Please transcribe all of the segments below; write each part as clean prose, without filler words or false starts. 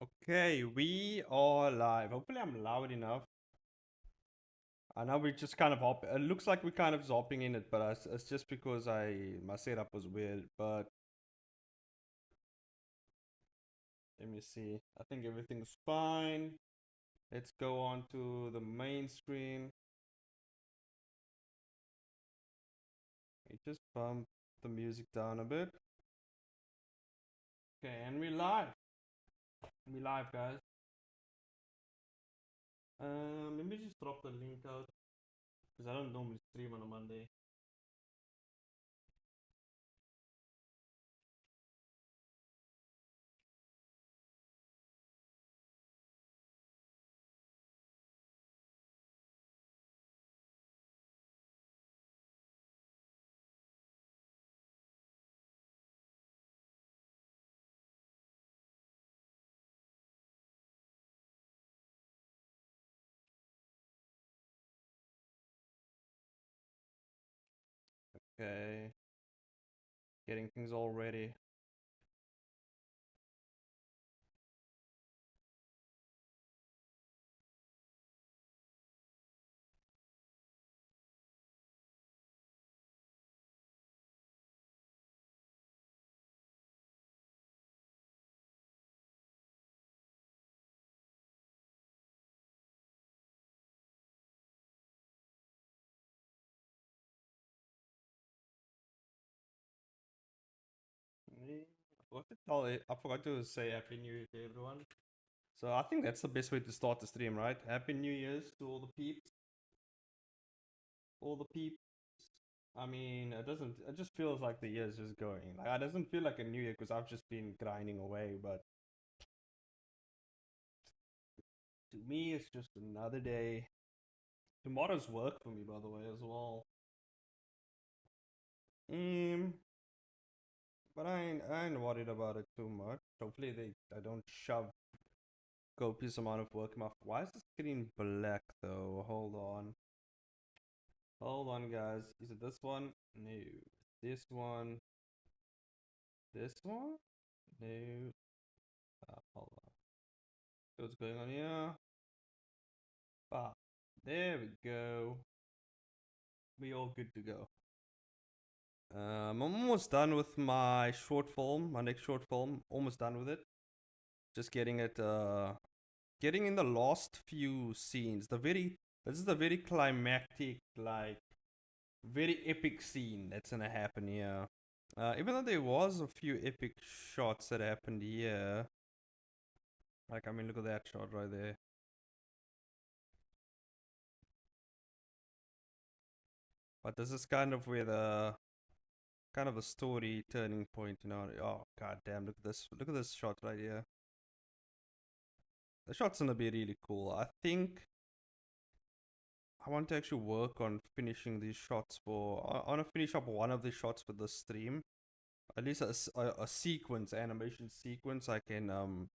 Okay, we are live. Hopefully, I'm loud enough. I know we just kind of hop. It looks like we're kind of hopping in it, but it's just because my setup was weird. But let me see. I think everything's fine. Let's go on to the main screen. We just bump the music down a bit. Okay, and we live. We live, guys. Let me just drop the link out because I don't normally stream on a Monday. Okay, getting things all ready. I forgot to say Happy New Year to everyone. So I think that's the best way to start the stream, right? Happy New Year's to all the peeps. All the peeps. I mean, it doesn't. It just feels like the year's just going. Like it doesn't feel like a new year because I've just been grinding away. But to me, it's just another day. Tomorrow's work for me, by the way, as well. Um, but I ain't worried about it too much. Hopefully I don't shove copious amount of work in my. Why is the screen black though? Hold on. Hold on, guys. Is it this one? No. This one. This one? No. Hold on. What's going on here? Ah, there we go. We all good to go. I'm almost done with my short film, my next short film. Almost done with it. Just getting it, getting in the last few scenes. This is the very climactic, like, very epic scene that's gonna happen here. Even though there was a few epic shots that happened here. Like, I mean, look at that shot right there. But this is kind of where the story turning point, you know. Oh god damn, look at this. Look at this shot right here. The shot's gonna be really cool. I think I want to actually work on finishing these shots I want to finish up one of the shots for the stream. At least a sequence, animation sequence I can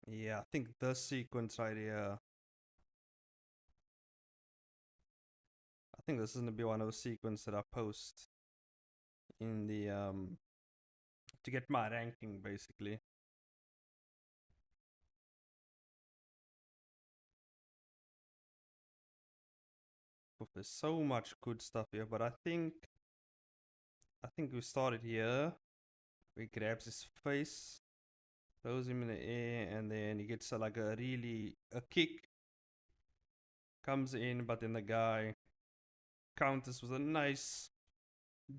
yeah, I think this sequence right here. I think this is gonna be one of the sequences that I post in the to get my ranking basically. There's so much good stuff here, but I think we started here. He grabs his face, throws him in the air, and then he gets like a kick comes in, but then the guy counters with a nice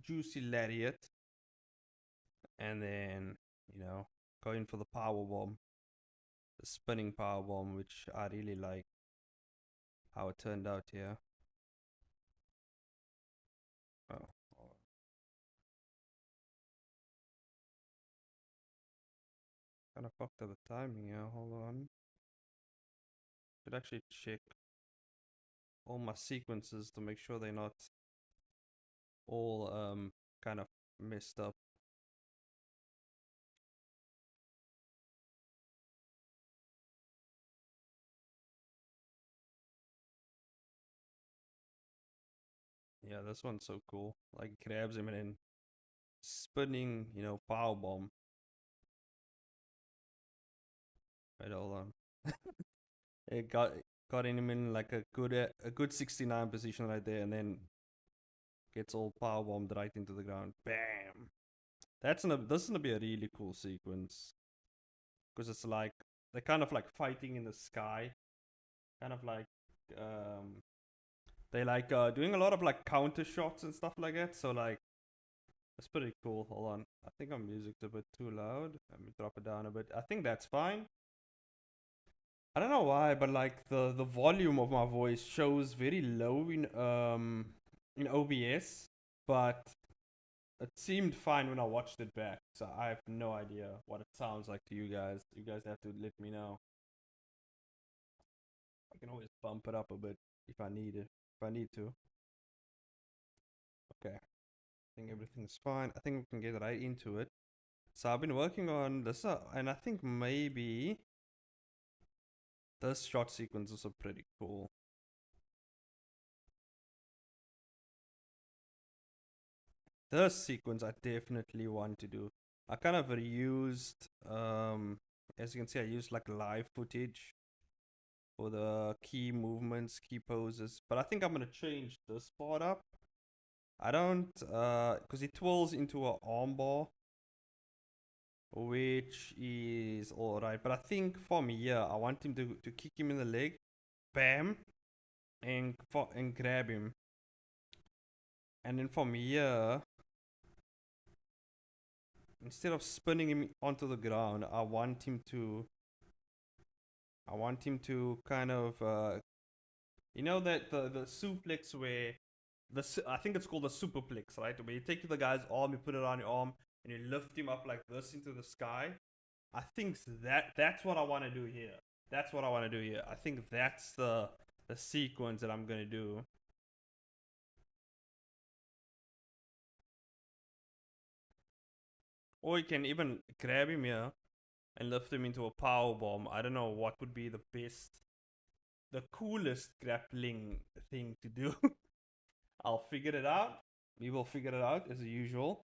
juicy lariat, and then going for the power bomb, the spinning power bomb, which I really like how it turned out here. Oh, kind of fucked up the timing here. Hold on. Should actually check all my sequences to make sure they're not all kind of messed up. Yeah, this one's so cool. Like grabs him and then spinning, power bomb. Wait, hold on. It got him in like a good 69 position right there, and then gets all power bombed right into the ground. Bam. This is gonna be a really cool sequence because it's like they're kind of like fighting in the sky, kind of like um they like doing a lot of like counter shots and stuff like that. So like it's pretty cool. Hold on, I think my music's a bit too loud. Let me drop it down a bit. I think that's fine. I don't know why, but like the volume of my voice shows very low in OBS, but it seemed fine when I watched it back. So I have no idea what it sounds like to you guys. You guys have to let me know. I can always bump it up a bit if I need it. If I need to. Okay. I think everything's fine. I think we can get right into it. So I've been working on this, and I think maybe this shot sequence is pretty cool. This sequence I definitely want to do. I kind of reused, as you can see, I used like live footage for the key movements, key poses. But I think I'm gonna change this part up. I don't, because it twirls into an armbar, which is alright. But I think from here, I want him to kick him in the leg, bam, and grab him. And then from here, instead of spinning him onto the ground, I want him to kind of, you know that the suplex where I think it's called the superplex, right? Where you take the guy's arm, you put it on your arm, and you lift him up like this into the sky. I think that's what I want to do here. That's what I want to do here. I think that's the sequence that I'm gonna do. Or you can even grab him here and lift him into a power bomb. I don't know what would be the best, the coolest grappling thing to do. I'll figure it out. We will figure it out as usual.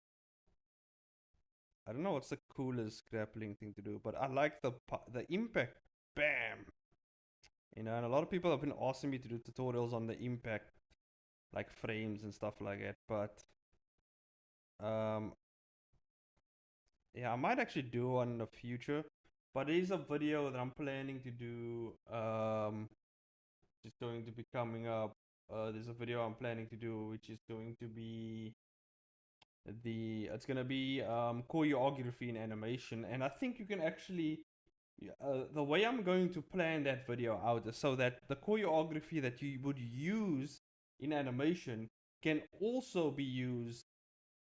I don't know what's the coolest grappling thing to do, but I like the impact. Bam. You know, and a lot of people have been asking me to do tutorials on the impact, like frames and stuff like that. But um, yeah, I might actually do one in the future. But there is a video that I'm planning to do. It's going to be coming up. There's a video I'm planning to do, which is going to be it's gonna be choreography and animation, and I think you can actually the way I'm going to plan that video out is so that the choreography that you would use in animation can also be used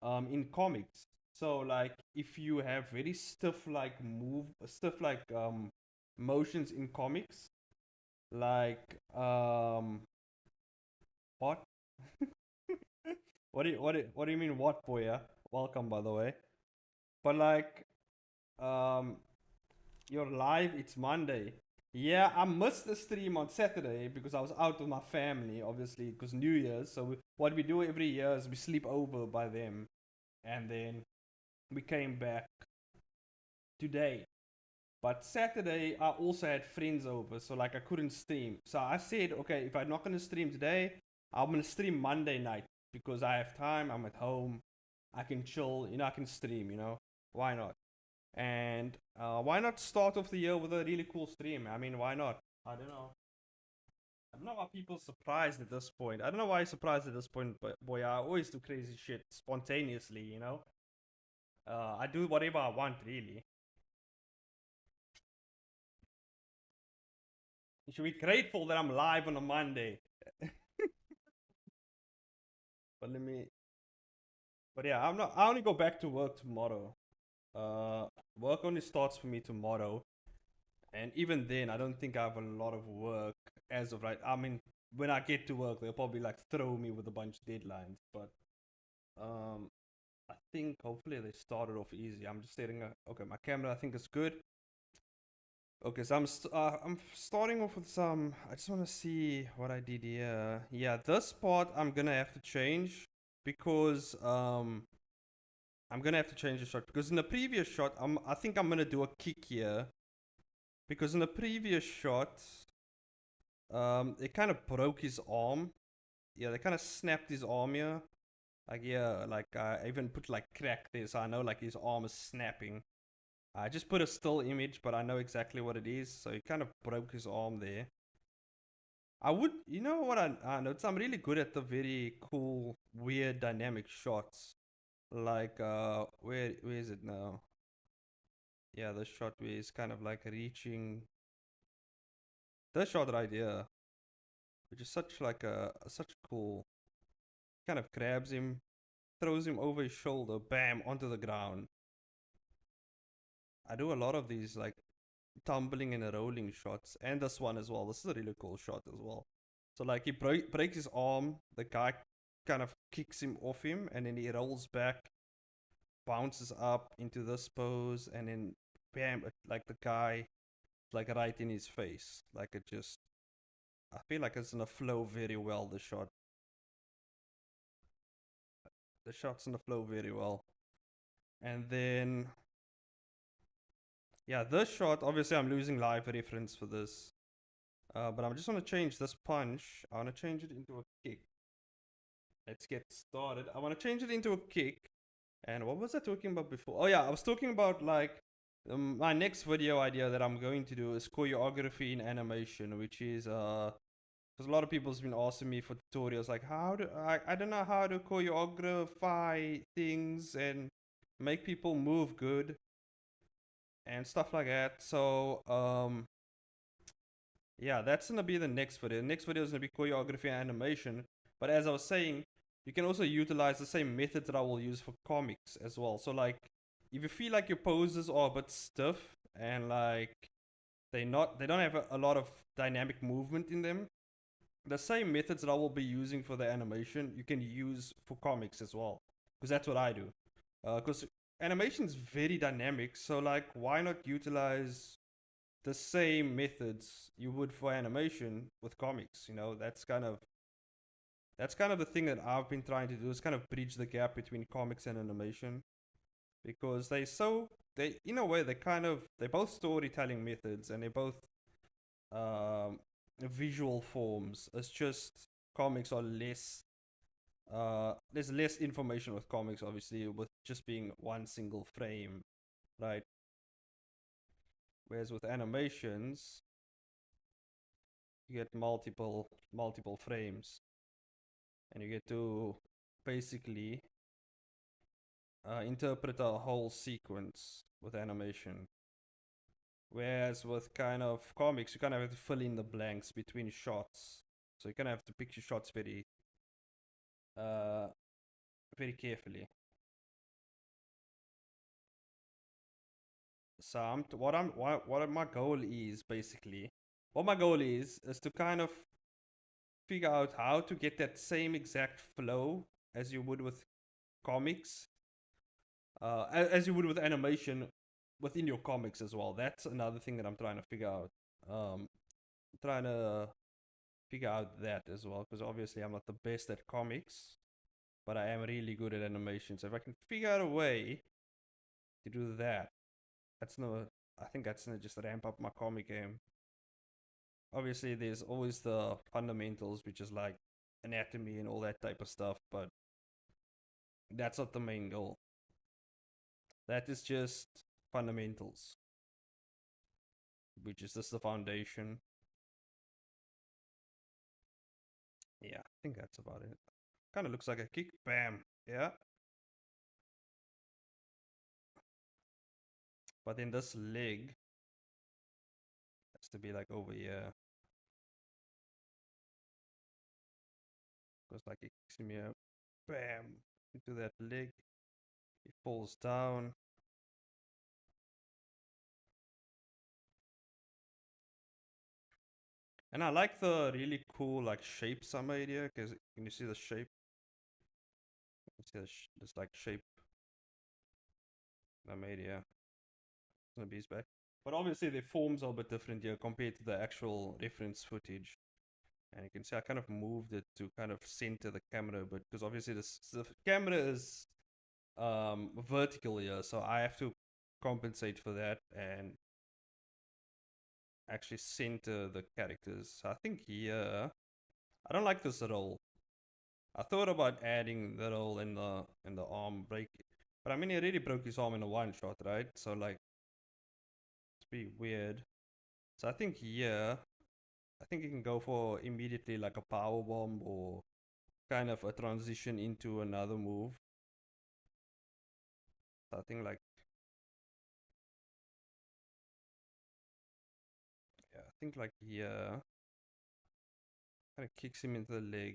in comics. So like if you have very stiff like motions in comics, like what? What do you mean what, boya? Welcome, by the way. But like um you're live, it's Monday. Yeah, I missed the stream on Saturday because I was out with my family, obviously, because New Year's. So what we do every year is we sleep over by them, and then we came back today. But Saturday, I also had friends over, so like I couldn't stream. So I said, okay, if I'm not gonna stream today, I'm gonna stream Monday night because I have time. I'm at home, I can chill, I can stream. Why not? And why not start off the year with a really cool stream? I mean, why not? I don't know. I don't know why people surprised at this point. I don't know why you're surprised at this point, but boy, I always do crazy shit spontaneously. I do whatever I want, really. You should be grateful that I'm live on a Monday. But let me. But yeah, I'm not. I only go back to work tomorrow. Uh, Work only starts for me tomorrow, and even then, I don't think I have a lot of work as of right. I mean, when I get to work, they'll probably like throw me with a bunch of deadlines. But um, I think hopefully they started off easy. I'm just stating. Okay, my camera I think is good. Okay, so I'm starting off with some. I just want to see what I did here. Yeah, this part I'm gonna have to change because I'm gonna have to change the shot because in the previous shot I think I'm gonna do a kick here, Because in the previous shot, it kind of broke his arm. Yeah, they kind of snapped his arm here. Like, yeah, like I even put like crack there, so I know like his arm is snapping. I just put a still image, but I know exactly what it is. So he kind of broke his arm there. I would, you know what I noticed? I'm really good at the very cool, weird, dynamic shots. Like, where is it now? Yeah, the shot where he's kind of like reaching. The shot right here, which is such like such cool. Kind of grabs him, throws him over his shoulder, bam, onto the ground. I do a lot of these like tumbling and rolling shots, and this one as well. This is a really cool shot as well. So like he breaks his arm, the guy kind of kicks him off him, and then he rolls back, bounces up into this pose, and then bam, like the guy, like right in his face. Like it just, I feel like it's gonna flow very well. The shot's gonna flow very well, and then yeah, this shot. Obviously, I'm losing live reference for this. But I just want to change this punch. I want to change it into a kick. Let's get started. I want to change it into a kick. And what was I talking about before? Oh yeah, I was talking about like my next video idea that I'm going to do is choreography in animation, which is because a lot of people's been asking me for tutorials like how do I don't know how to choreography things and make people move good and stuff like that. So yeah, that's gonna be the next video. The next video is gonna be choreography and animation. But as I was saying, you can also utilize the same methods that I will use for comics as well. So like, if you feel like your poses are a bit stiff and like they don't have a lot of dynamic movement in them, the same methods that I will be using for the animation you can use for comics as well. Because that's what I do. Because animation is very dynamic, so like, why not utilize the same methods you would for animation with comics? You know, that's kind of the thing that I've been trying to do, is kind of bridge the gap between comics and animation, because they in a way they're both storytelling methods, and they're both um visual forms. It's just comics are less there's less information with comics, obviously, with just being one single frame, right? Whereas with animations you get multiple frames, and you get to basically interpret a whole sequence with animation. Whereas with kind of comics, you kind of have to fill in the blanks between shots, so you kind of have to pick your shots uh, very carefully. So what my goal is basically, what my goal is to kind of figure out how to get that same exact flow as you would with comics, as you would with animation within your comics as well. That's another thing that I'm trying to figure out. Um, trying to figure out that as well, because obviously I'm not the best at comics, but I am really good at animation. So if I can figure out a way to do that, that's no. I think that's gonna just ramp up my comic game. Obviously, there's always the fundamentals, which is like anatomy and all that type of stuff, but that's not the main goal. That is just fundamentals, which is just the foundation. Yeah, I think that's about it. Kind of looks like a kick. Bam. Yeah. But then this leg has to be like over here. Goes like it kicks me up. Bam. Into that leg. He falls down. And I like the really cool like shapes I made here, because can you see the shape? You see this like shape I made here. The beast back. But obviously the forms are a bit different here compared to the actual reference footage. And you can see I kind of moved it to kind of center the camera a bit, because obviously the camera is vertical here, so I have to compensate for that. And actually center the characters. So I think here, I don't like this at all. I thought about adding the roll in the arm break, but I mean he already broke his arm in a one shot, right? So like it's pretty weird. So I think here, I think you can go for immediately like a power bomb or kind of a transition into another move. So I think like yeah, I think like here kind of kicks him into the leg.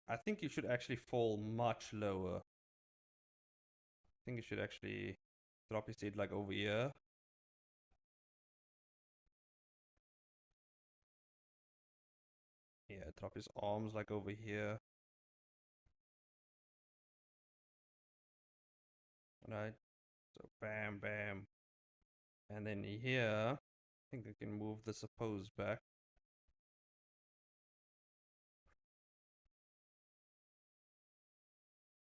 I think you should actually fall much lower. I think you should actually drop his head like over here. Yeah, drop his arms like over here. Right? So bam, bam. And then here, I think I can move the suppose back.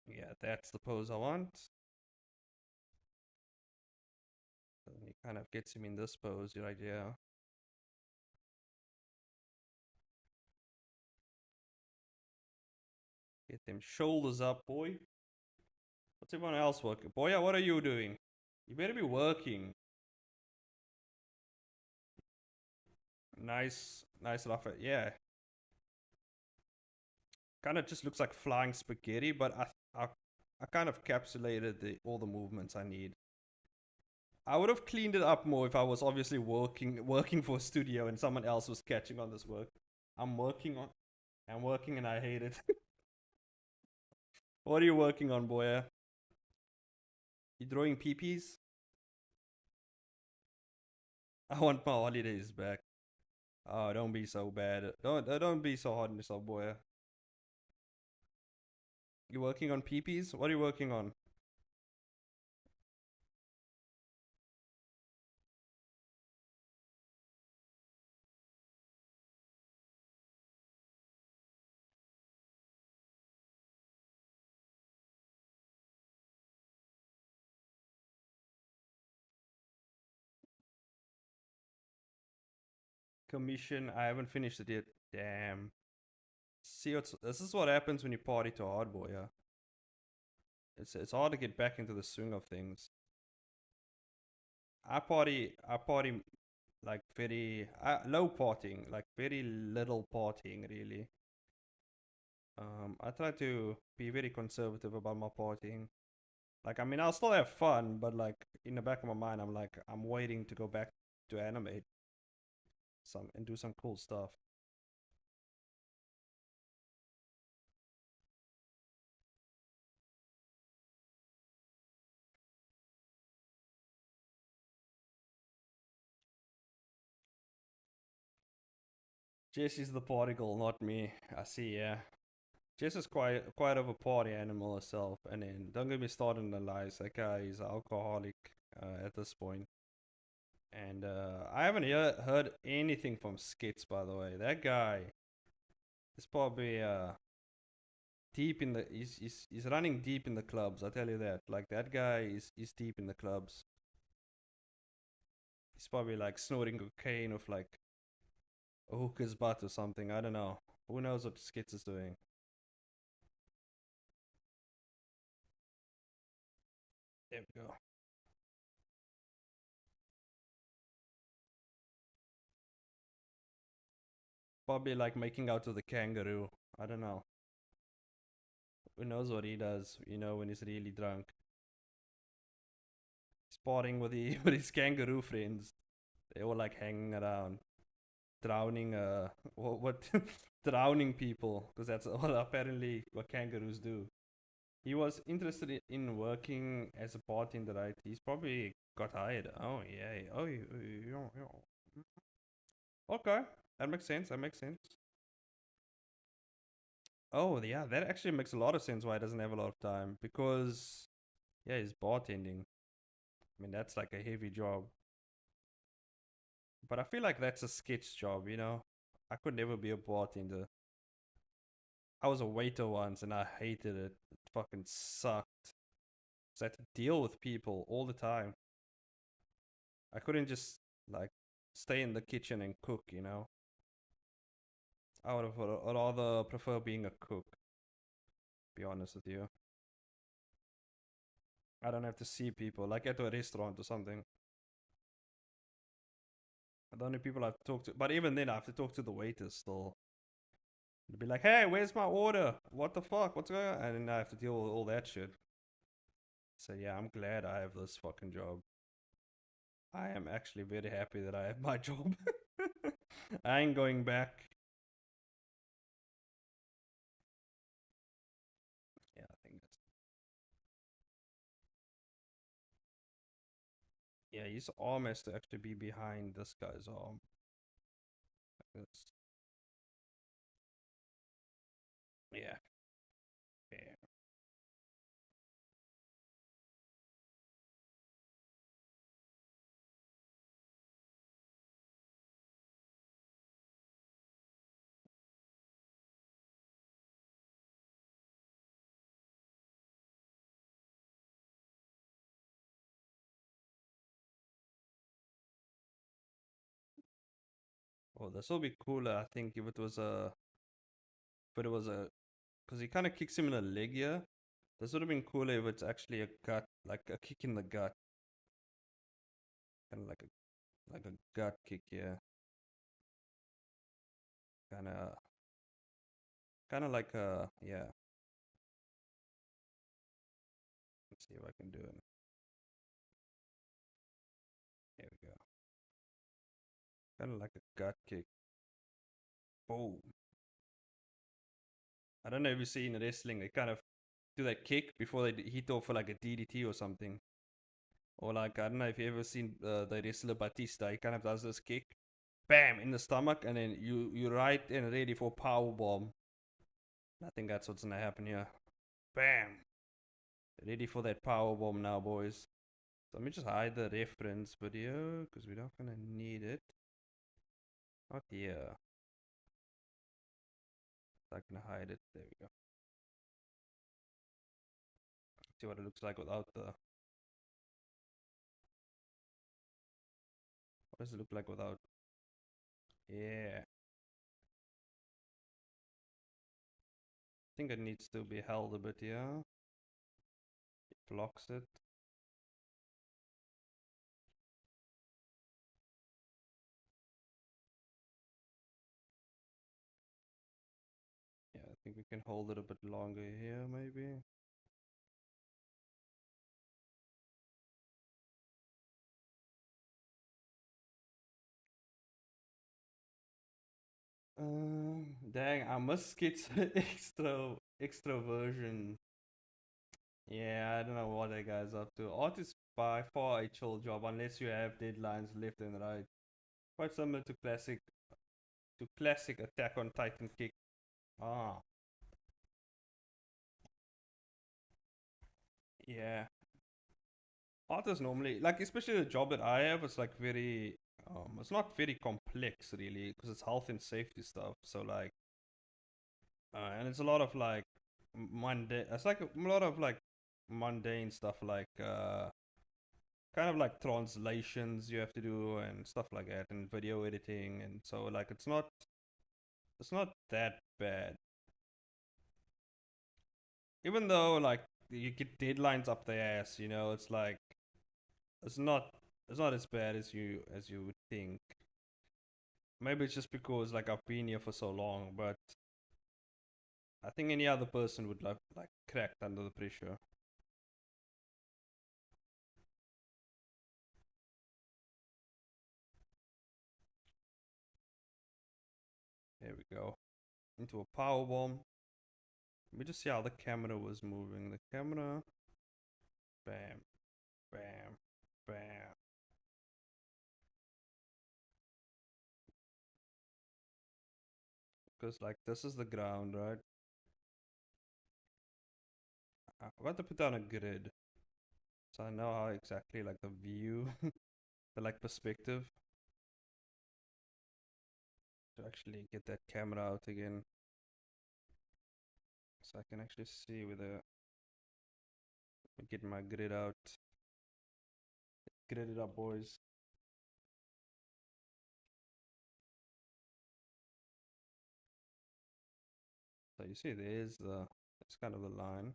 Yeah, that's the pose I want. So he kind of gets him in this pose right here. Get them shoulders up, boy. What's everyone else working? Boya, what are you doing? You better be working. Nice, nice enough. Yeah, kind of just looks like flying spaghetti, but I kind of capsulated all the movements I need. I would have cleaned it up more if I was obviously working for a studio and someone else was catching on this work. I'm working on I'm working and I hate it. What are you working on, Boya? You drawing peepees? I want my holidays back. Oh, don't be so bad. Don't be so hard on yourself, Boya. You working on peepees? What are you working on? Commission. I haven't finished it yet. Damn. See what's this is what happens when you party too hard, Boya. It's hard to get back into the swing of things. I party like very low partying, like very little partying really. I try to be very conservative about my partying. Like, I mean, I'll still have fun, but like in the back of my mind, I'm like, I'm waiting to go back to animate some and do some cool stuff. Jesse's the party girl, not me. I see, yeah. Jess is quite of a party animal herself, and then don't get me started on the lies. That guy is an alcoholic at this point. And I haven't heard anything from Skits, by the way. That guy is probably deep in the he's running deep in the clubs. I tell you that. Like that guy is deep in the clubs. He's probably like snorting cocaine with like a hooker's butt or something. I don't know. Who knows what Skits is doing? There we go. Probably like making out with a kangaroo. I don't know. Who knows what he does? You know, when he's really drunk, spotting with with his kangaroo friends. They all like hanging around, drowning. What drowning people? Because that's all apparently what kangaroos do. He was interested in working as a bartender, right? He's probably got hired. Oh yeah. Oh yeah. Okay, that makes sense. That makes sense. Oh yeah, that actually makes a lot of sense why he doesn't have a lot of time because yeah, he's bartending. I mean, that's like a heavy job. But I feel like that's a sketch job, you know? I could never be a bartender. I was a waiter once and I hated it. It fucking sucked. So I had to deal with people all the time. I couldn't just like stay in the kitchen and cook, you know. I would have rather prefer being a cook, be honest with you. I don't have to see people, like at a restaurant or something. The only people I have to talk to, but even then I have to talk to the waiters still. They'd be like, hey, where's my order? What the fuck? What's going on? And then I have to deal with all that shit. So yeah, I'm glad I have this fucking job. I am actually very happy that I have my job. I ain't going back. Yeah, I think that's. Yeah, his arm has to actually be behind this guy's arm. That's, yeah, yeah. Oh, this will be cooler, I think, if it was a. But it was a. Because he kind of kicks him in the leg here. This would have been cooler if it's actually a gut, like a kick in the gut. Kind of like a gut kick here. Kind of. Kind of like a. Yeah. Let's see if I can do it. There we go. Kind of like a gut kick. Boom. I don't know if you see in wrestling, they kind of do that kick before they hit off for like a DDT or something. Or like, I don't know if you ever seen the wrestler Batista, he kind of does this kick, bam, in the stomach, and then you right and ready for power bomb. I think that's what's gonna happen here. Bam, ready for that power bomb now, boys. So let me just hide the reference video because we're not gonna need it. Not here. I'm gonna hide it. There we go. See what it looks like without the. What does it look like without? Yeah. I think it needs to be held a bit here. It blocks it. Yeah, I think we can hold it a bit longer here, maybe. Dang, I must get extra version. Yeah, I don't know what that guy's up to. Art is by far a chill job unless you have deadlines left and right. Quite similar to classic Attack on Titan kick. Ah, yeah. Art is normally like, especially the job that I have, it's like very it's not very complex really because it's health and safety stuff. So like and it's a lot of like mundane. It's like a lot of like mundane stuff, like kind of like translations you have to do and stuff like that, and video editing, and so like it's not that bad. Even though like you get deadlines up the ass, you know, it's like it's not it's not as bad as you would think. Maybe it's just because like I've been here for so long, but I think any other person would like cracked under the pressure. There we go. Into a power bomb. Let me just see how the camera was moving. The camera, bam, bam, bam. Because like this is the ground, right? I forgot to put down a grid, so I know how exactly like the view, the like perspective to actually get that camera out again, so I can actually see with the get my grid out. Grid it up, boys. So you see, it's kind of the line.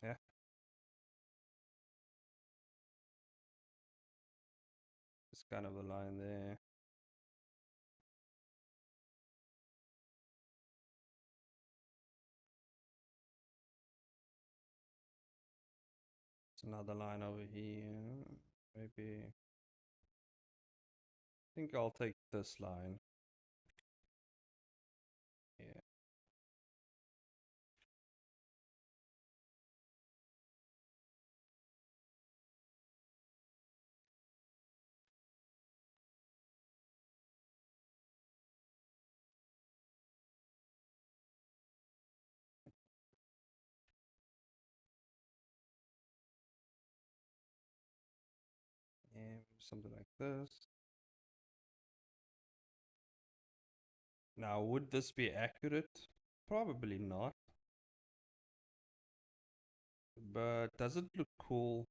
Yeah, it's kind of the line there. It's another line over here. Maybe. I think I'll take this line. Yeah. Yeah, something like this. Now, would this be accurate? Probably not. But does it look cool?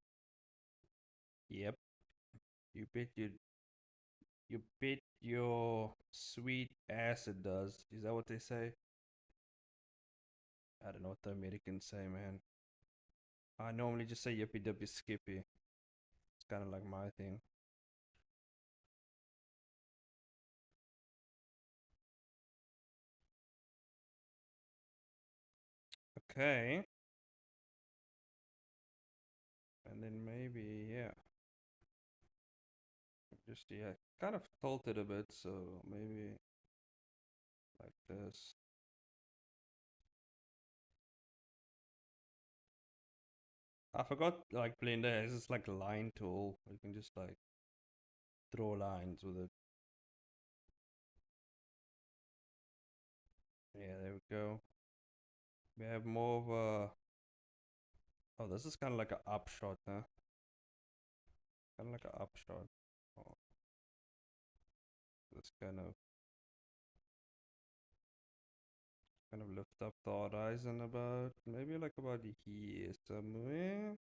Yep. You bet your sweet ass it does. Is that what they say? I don't know what the Americans say, man. I normally just say yippee dippy skippy. It's kind of like my thing. Okay. And then maybe, yeah. Just, yeah, kind of tilted a bit, so maybe like this. I forgot, like, Blender has this, like, line tool. You can just, like, draw lines with it. Yeah, there we go. We have more of a... Oh, this is kind of like an upshot, huh? Kind of like an upshot. Oh, this kind of lift up the horizon about, maybe like about here somewhere.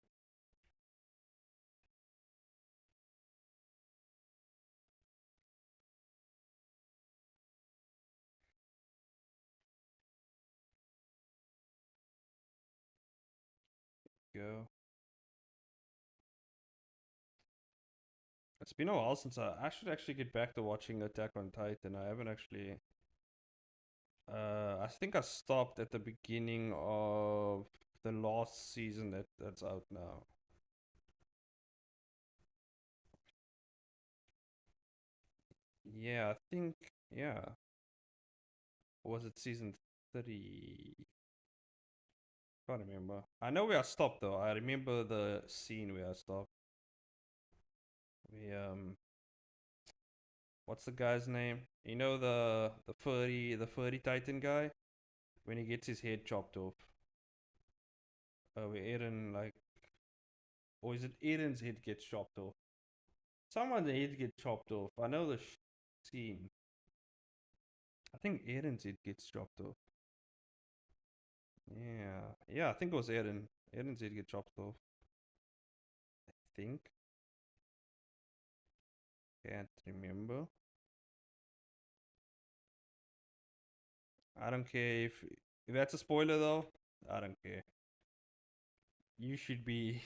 Go. It's been a while since I should actually get back to watching Attack on Titan. I haven't actually. I think I stopped at the beginning of the last season that's out now. Yeah, I think. Yeah. Or was it season 3? Can't remember. I know where I stopped though. I remember the scene where I stopped. We what's the guy's name? You know the furry Titan guy when he gets his head chopped off. Where Eren like, or is it Eren's head gets chopped off? Someone's head gets chopped off. I know the scene. I think Eren's head gets chopped off. Yeah, yeah. I think it was Eren. Eren's head get chopped off. I think. Can't remember. I don't care if that's a spoiler though. I don't care. You should be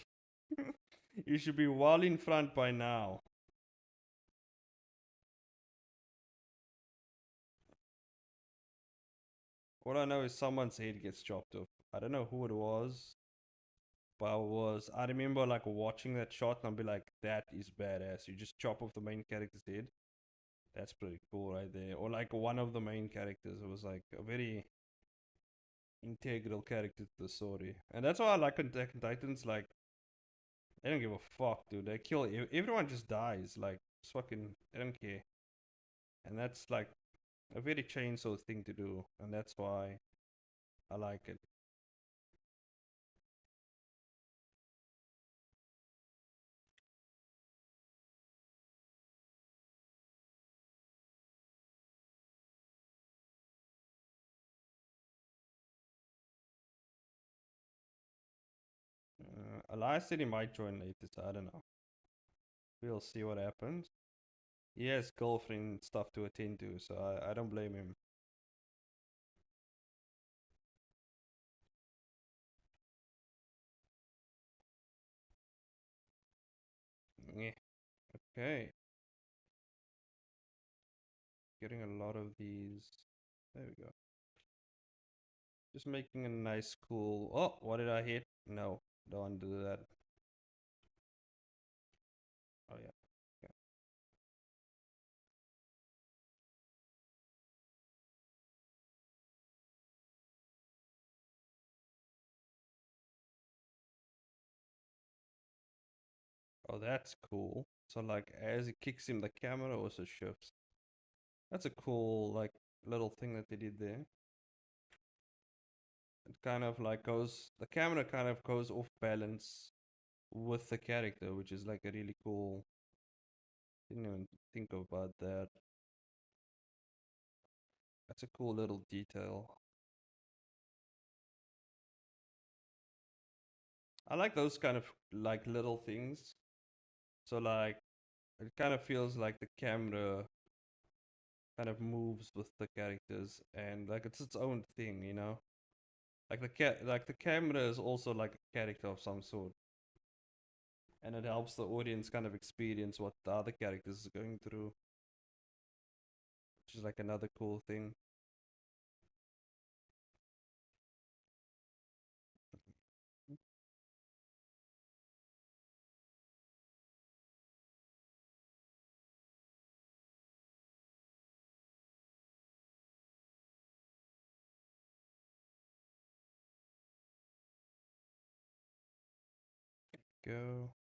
you should be well in front by now. All I know is someone's head gets chopped off. I don't know who it was, but I remember like watching that shot and I'll be like, that is badass. You just chop off the main character's head. That's pretty cool right there. Or like one of the main characters. It was like a very integral character to the story. And that's why I like Attack on Titans, like they don't give a fuck, dude. They kill everyone just dies. Like it's fucking they don't care. And that's like a very chainsaw thing to do. And that's why I like it. Elias said he might join later, so I don't know. We'll see what happens. He has girlfriend stuff to attend to, so I don't blame him. Okay. Getting a lot of these. There we go. Just making a nice cool. Oh, what did I hit? No, don't do that. Oh yeah. Okay. Oh, that's cool. So like as he kicks him, the camera also shifts. That's a cool like little thing that they did there. It kind of like goes. The camera kind of goes off balance with the character, which is like a really cool. Didn't even think about that. That's a cool little detail. I like those kind of like little things. So like it kind of feels like the camera kind of moves with the characters and like it's its own thing, you know? Like the camera is also like a character of some sort. And it helps the audience kind of experience what the other characters are going through, which is like another cool thing. Go.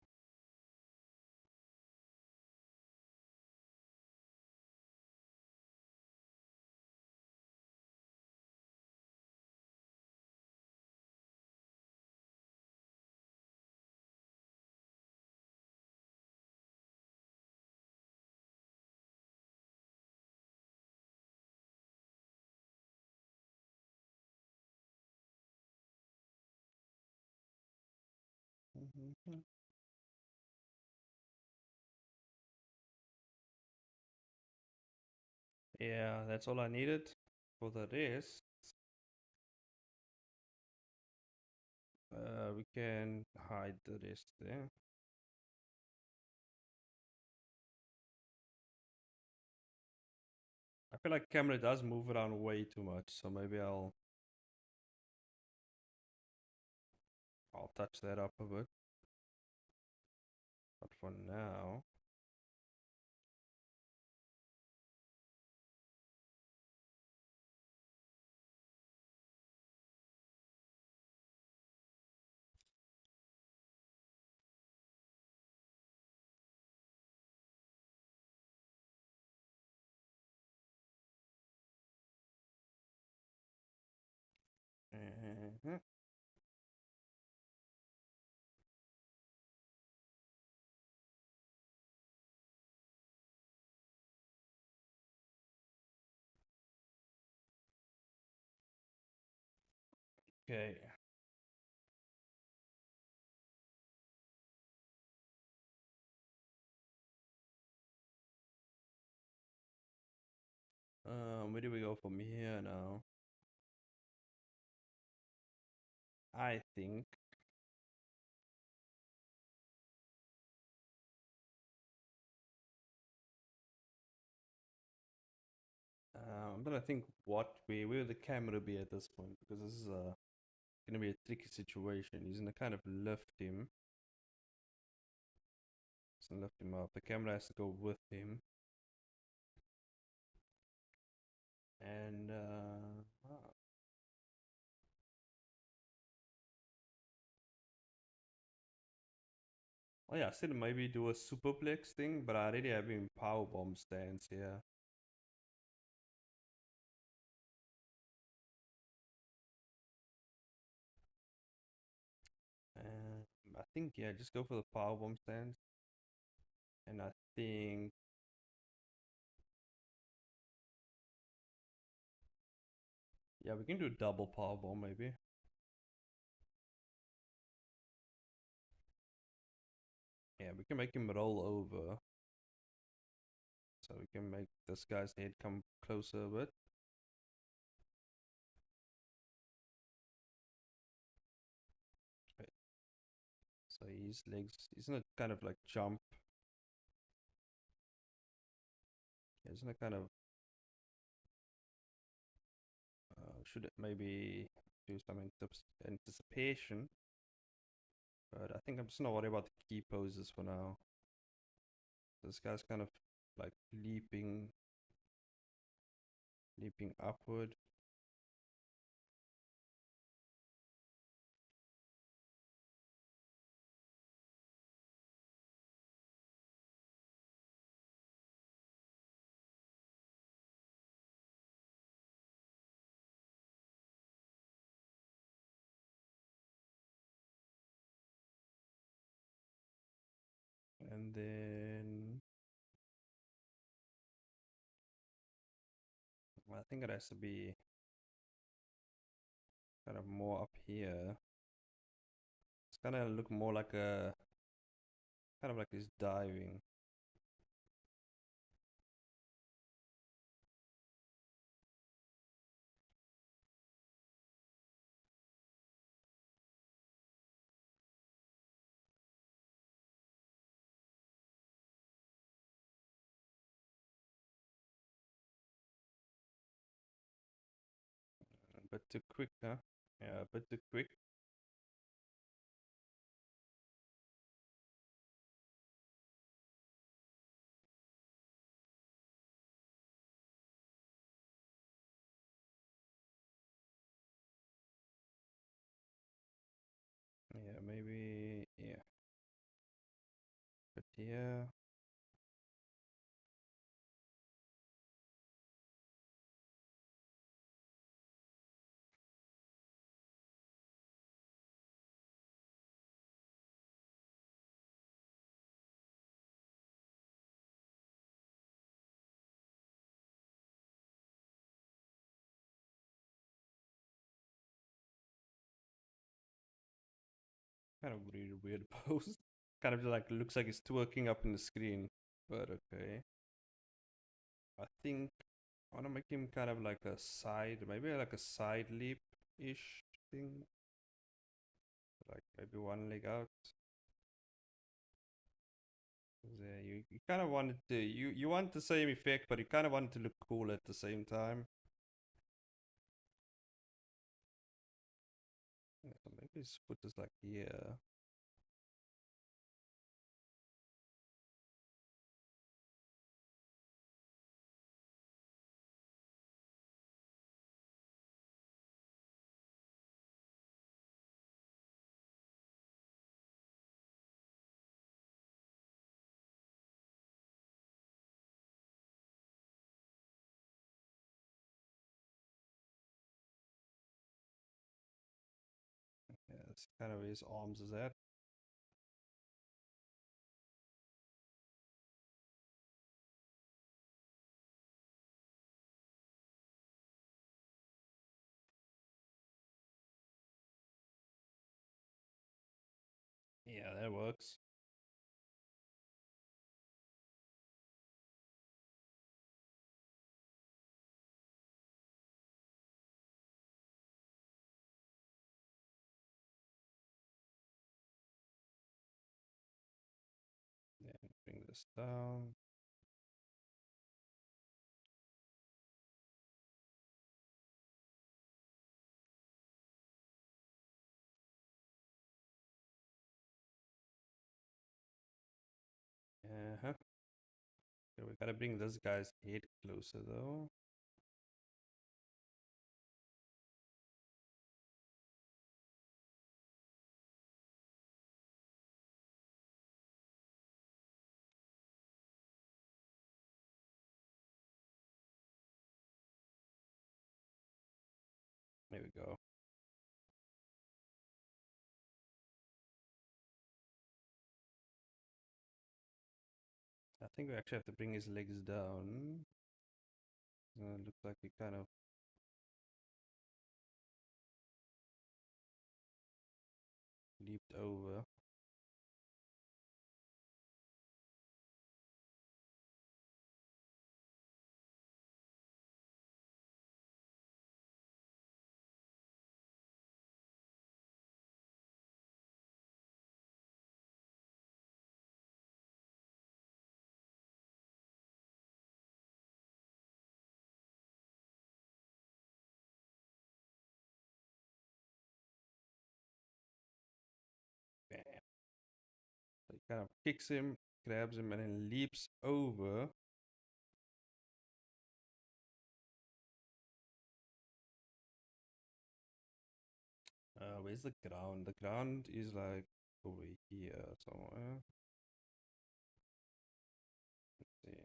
Mhm. Yeah, that's all I needed. For the rest, we can hide the rest there. I feel like camera does move around way too much, so maybe I'll touch that up a bit. But for now, uh okay. Where do we go from here now? I think I'm gonna think what where the camera be at this point because this is gonna be a tricky situation. He's gonna kind of lift him. He's gonna lift him up. The camera has to go with him. And oh yeah, I said maybe do a superplex thing, but I already have him powerbomb stance here. I think yeah, just go for the powerbomb stance. And I think yeah, we can do a double powerbomb maybe. Yeah, we can make him roll over. So we can make this guy's head come closer a bit. Right. So his legs, he's gonna kind of like jump Isn't it kind of should it maybe do some anticipation? But I think I'm just not worried about the key poses for now. This guy's kind of like leaping upward. And then I think it has to be kind of more up here. It's kind of look more like a kind of like he's diving. A bit too quick, huh? Yeah, a bit too quick. Yeah, maybe, yeah. But yeah, kind of weird pose. Kind of like looks like it's twerking up in the screen. But okay. I think I want to make him kind of like a side, maybe like a side leap-ish thing. Like maybe one leg out. Yeah, you kind of wanted to you want the same effect, but you kind of want it to look cool at the same time. Yeah, so maybe his foot is like here. Yeah, it's kind of his arms is that. Yeah, that works. Yeah, bring this down. Uh-huh. Okay, we gotta bring this guy's head closer though. There we go. I think we actually have to bring his legs down. Looks like he kind of leaped over. kind of kicks him, grabs him, and then leaps over. Where's the ground? The ground is like over here somewhere. Let's see.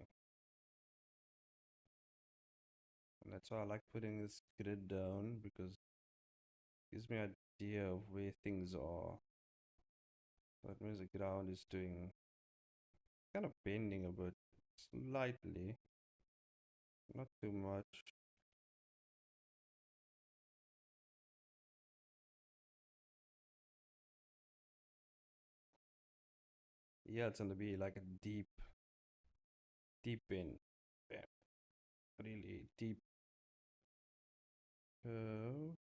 And that's why I like putting this grid down because it gives me an idea of where things are. So that means the ground is doing kind of bending a bit, slightly, not too much. Yeah, it's gonna be like a deep bend. Bam. Really deep curve.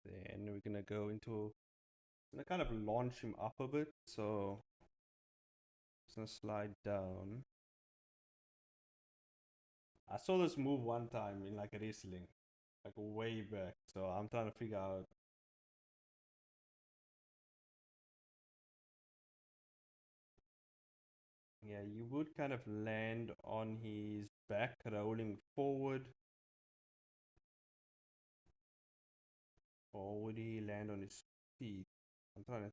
Then we're gonna go into, gonna kind of launch him up a bit, so it's gonna slide down. I saw this move one time in like a wrestling, like way back. So I'm trying to figure out. Yeah, you would kind of land on his back, rolling forward, or would he land on his feet? I'm trying to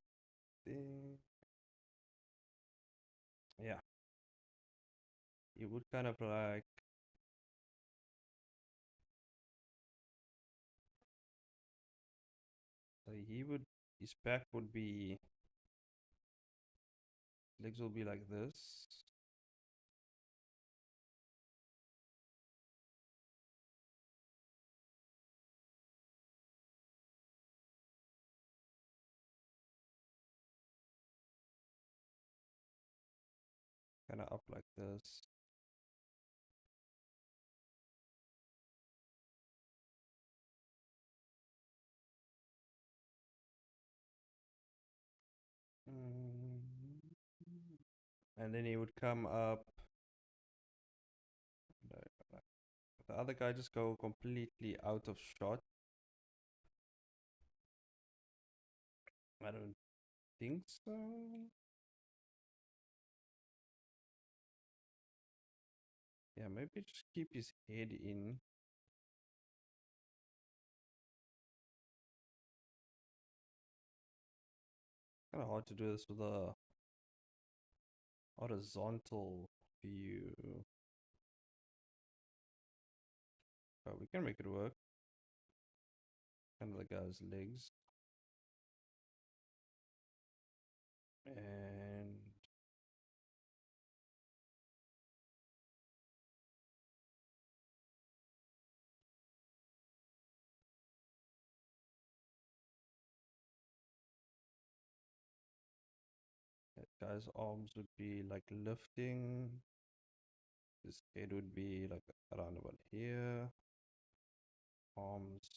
think. Yeah, you would kind of like. So he would, his back would be, legs will be like this. Kind of up like this. And then he would come up. The other guy just go completely out of shot. I don't think so. Yeah, maybe just keep his head in. Kind of hard to do this with a horizontal view. But we can make it work. Kind of the guy's legs. And that guy's arms would be like lifting. His head would be like around about here. Arms,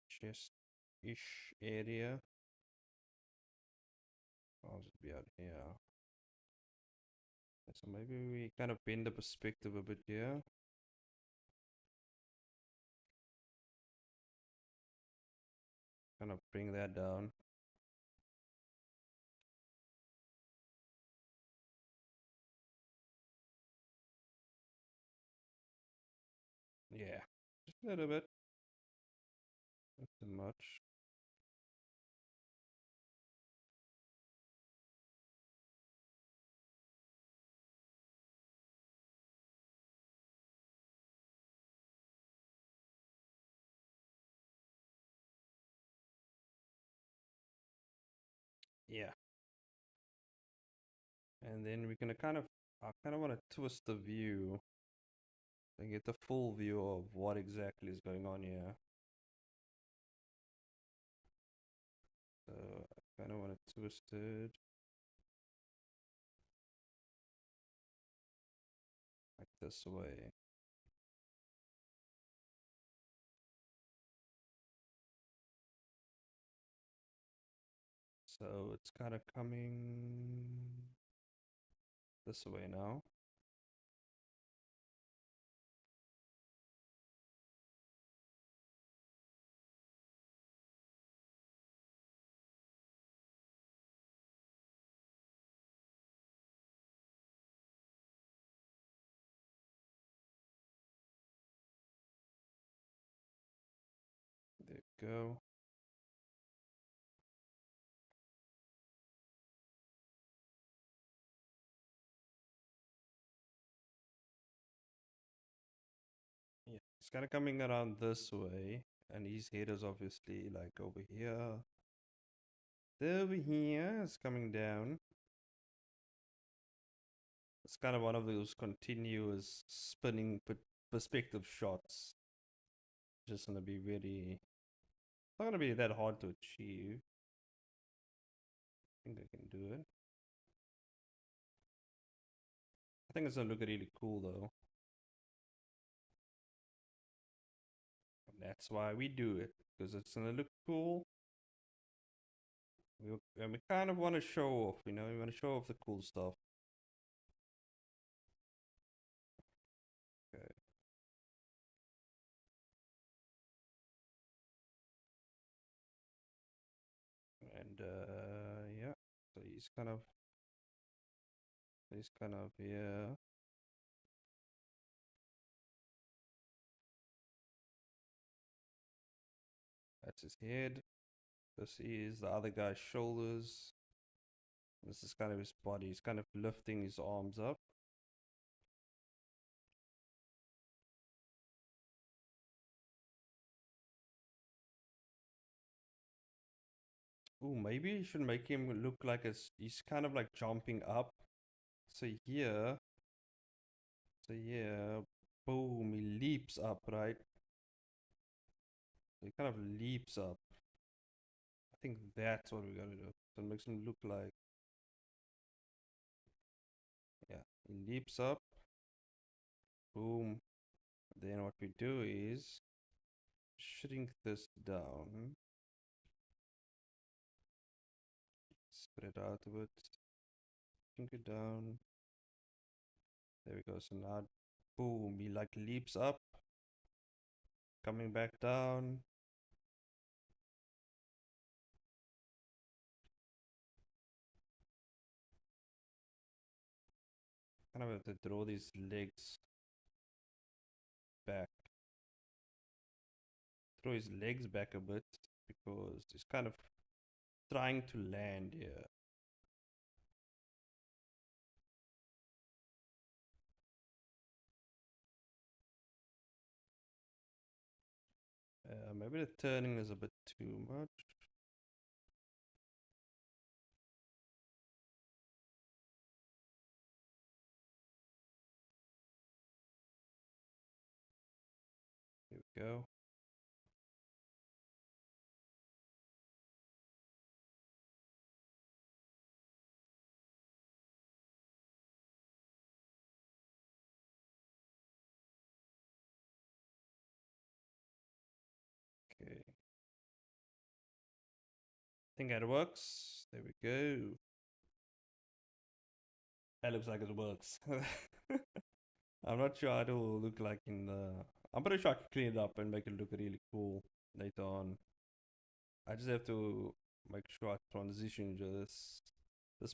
chest-ish area. Arms would be out here. So maybe we kind of bend the perspective a bit here. Kind of bring that down. Yeah, just a little bit. Not too much. Yeah. And then we're gonna kind of, I kind of want to twist the view and get the full view of what exactly is going on here. So I kind of want to twist it like this way. So it's kind of coming this way now. There you go. Yeah, it's kind of coming around this way, and his head is obviously like over here. Over here, it's coming down. It's kind of one of those continuous spinning perspective shots. Just gonna be very, not gonna be that hard to achieve. I think I can do it. I think it's gonna look really cool though. And that's why we do it, because it's gonna look cool. And we kind of want to show off, you know, we want to show off the cool stuff. Okay. And yeah, so he's kind of here. That's his head. This is the other guy's shoulders. This is kind of his body. He's kind of lifting his arms up. Ooh, maybe you should make him look like he's kind of like jumping up. So here, so yeah, boom, he leaps up, right? He kind of leaps up. I think that's what we gotta do. So it makes him look like, yeah, he leaps up, boom. Then what we do is shrink this down, spread out a bit, shrink it down. There we go. So now, boom, he like leaps up, coming back down. Kind of have to draw these legs back. Throw his legs back a bit because he's kind of trying to land here. Maybe the turning is a bit too much. Here we go. Okay. I think that works. There we go. That looks like it works. I'm not sure how it will look like in the. I'm pretty sure I can clean it up and make it look really cool later on. I just have to make sure I transition this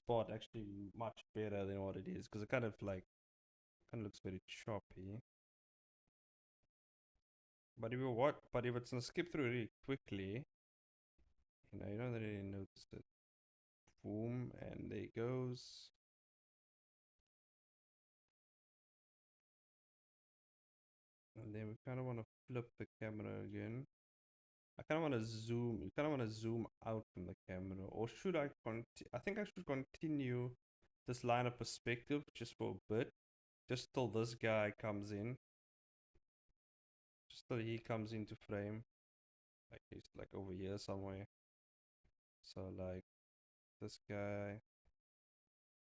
part actually much better than what it is, because it kind of looks very choppy. But if it's gonna skip through really quickly, you don't really notice it. Boom, and there it goes. And then we kind of want to flip the camera again. I kind of want to zoom. You kind of want to zoom out from the camera, or should I continue? I think I should continue this line of perspective just for a bit, just till this guy comes in, just till he comes into frame. Like he's like over here somewhere. So like this guy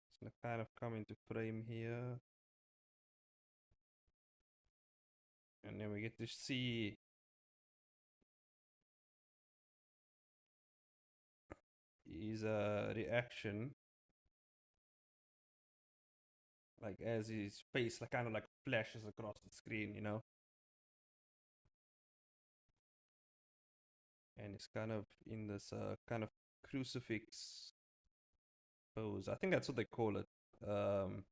is gonna kind of come into frame here, and then we get to see. his reaction, like as his face like kind of like flashes across the screen, and it's kind of in this kind of crucifix pose. I think that's what they call it. Um,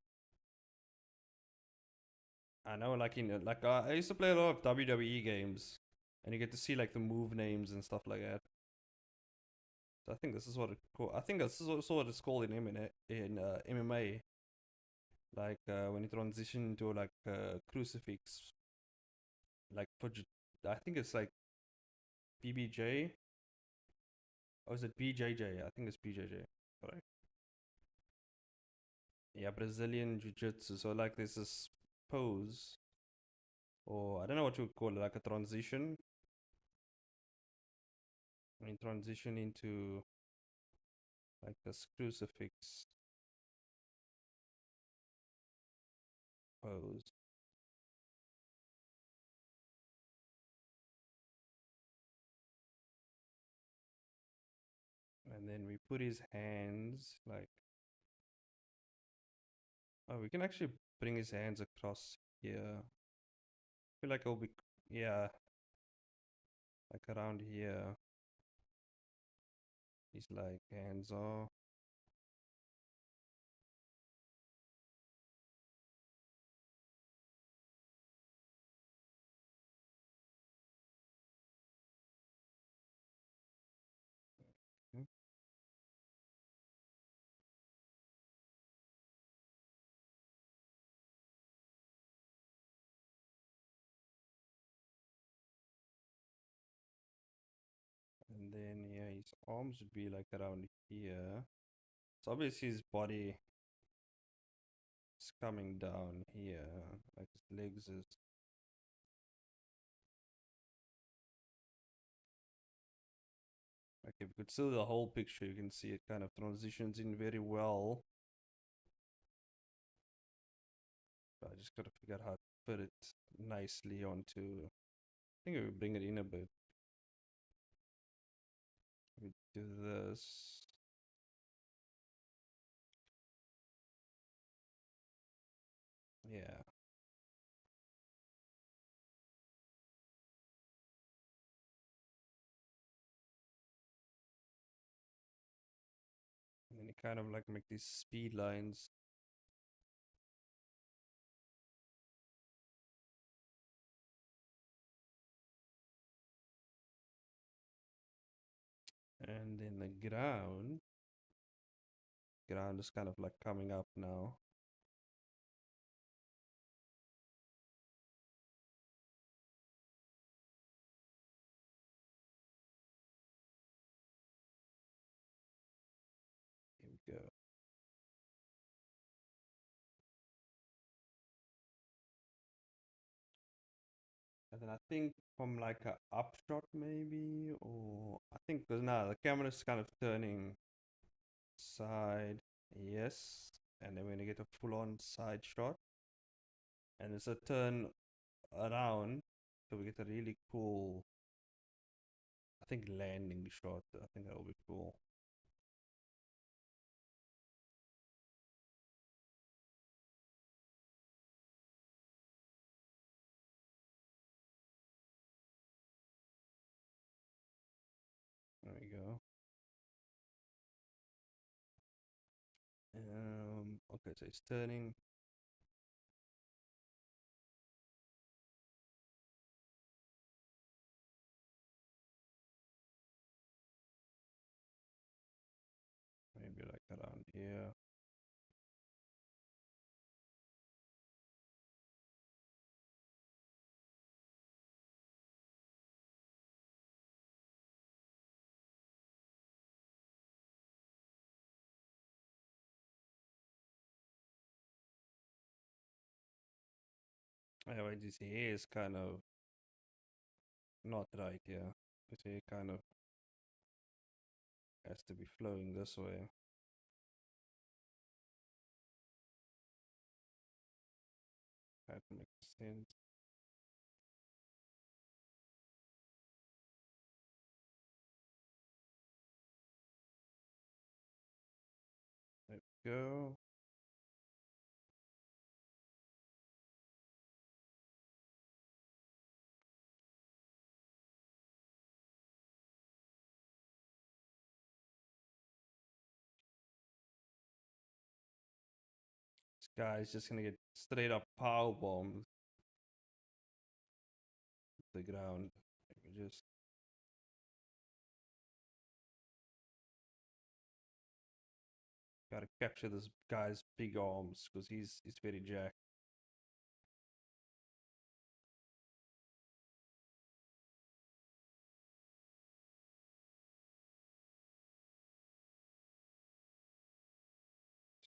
I know, like I used to play a lot of WWE games, and you get to see like the move names and stuff like that. So I think this is what it called. I think this is also what it's called in MMA. Like when you transition into like crucifix, like I think it's like BBJ. Or is it BJJ? I think it's BJJ. Correct. Yeah, Brazilian Jiu Jitsu. So like there's this pose, or I don't know what you would call it, like a transition. I mean, transition into like this crucifix pose. And then we put his hands like, oh, we can actually bring his hands across here. I feel like it'll be, yeah, like around here. He's like hands are. Hmm. And then yeah, his arms would be like around here. So obviously his body is coming down here. Like his legs is, like if you could see the whole picture, you can see it kind of transitions in very well. But I just gotta figure out how to put it nicely onto. I think we bring it in a bit. We do this. Yeah. And then you kind of like make these speed lines. And then the ground is kind of like coming up now. Here we go. And then I think from like a upshot maybe, or I think because now the camera's kind of turning side, yes, and then we're gonna get a full-on side shot, and it's a turn around, so we get a really cool, I think, landing shot. I think that'll be cool. There we go. Okay, so it's turning. Maybe like around here. Anyway, this hair is kind of not right here. This hair kind of has to be flowing this way. That makes sense. go. This guy's just gonna get straight up power bombed to the ground. Let me just gotta capture this guy's big arms because he's very jacked.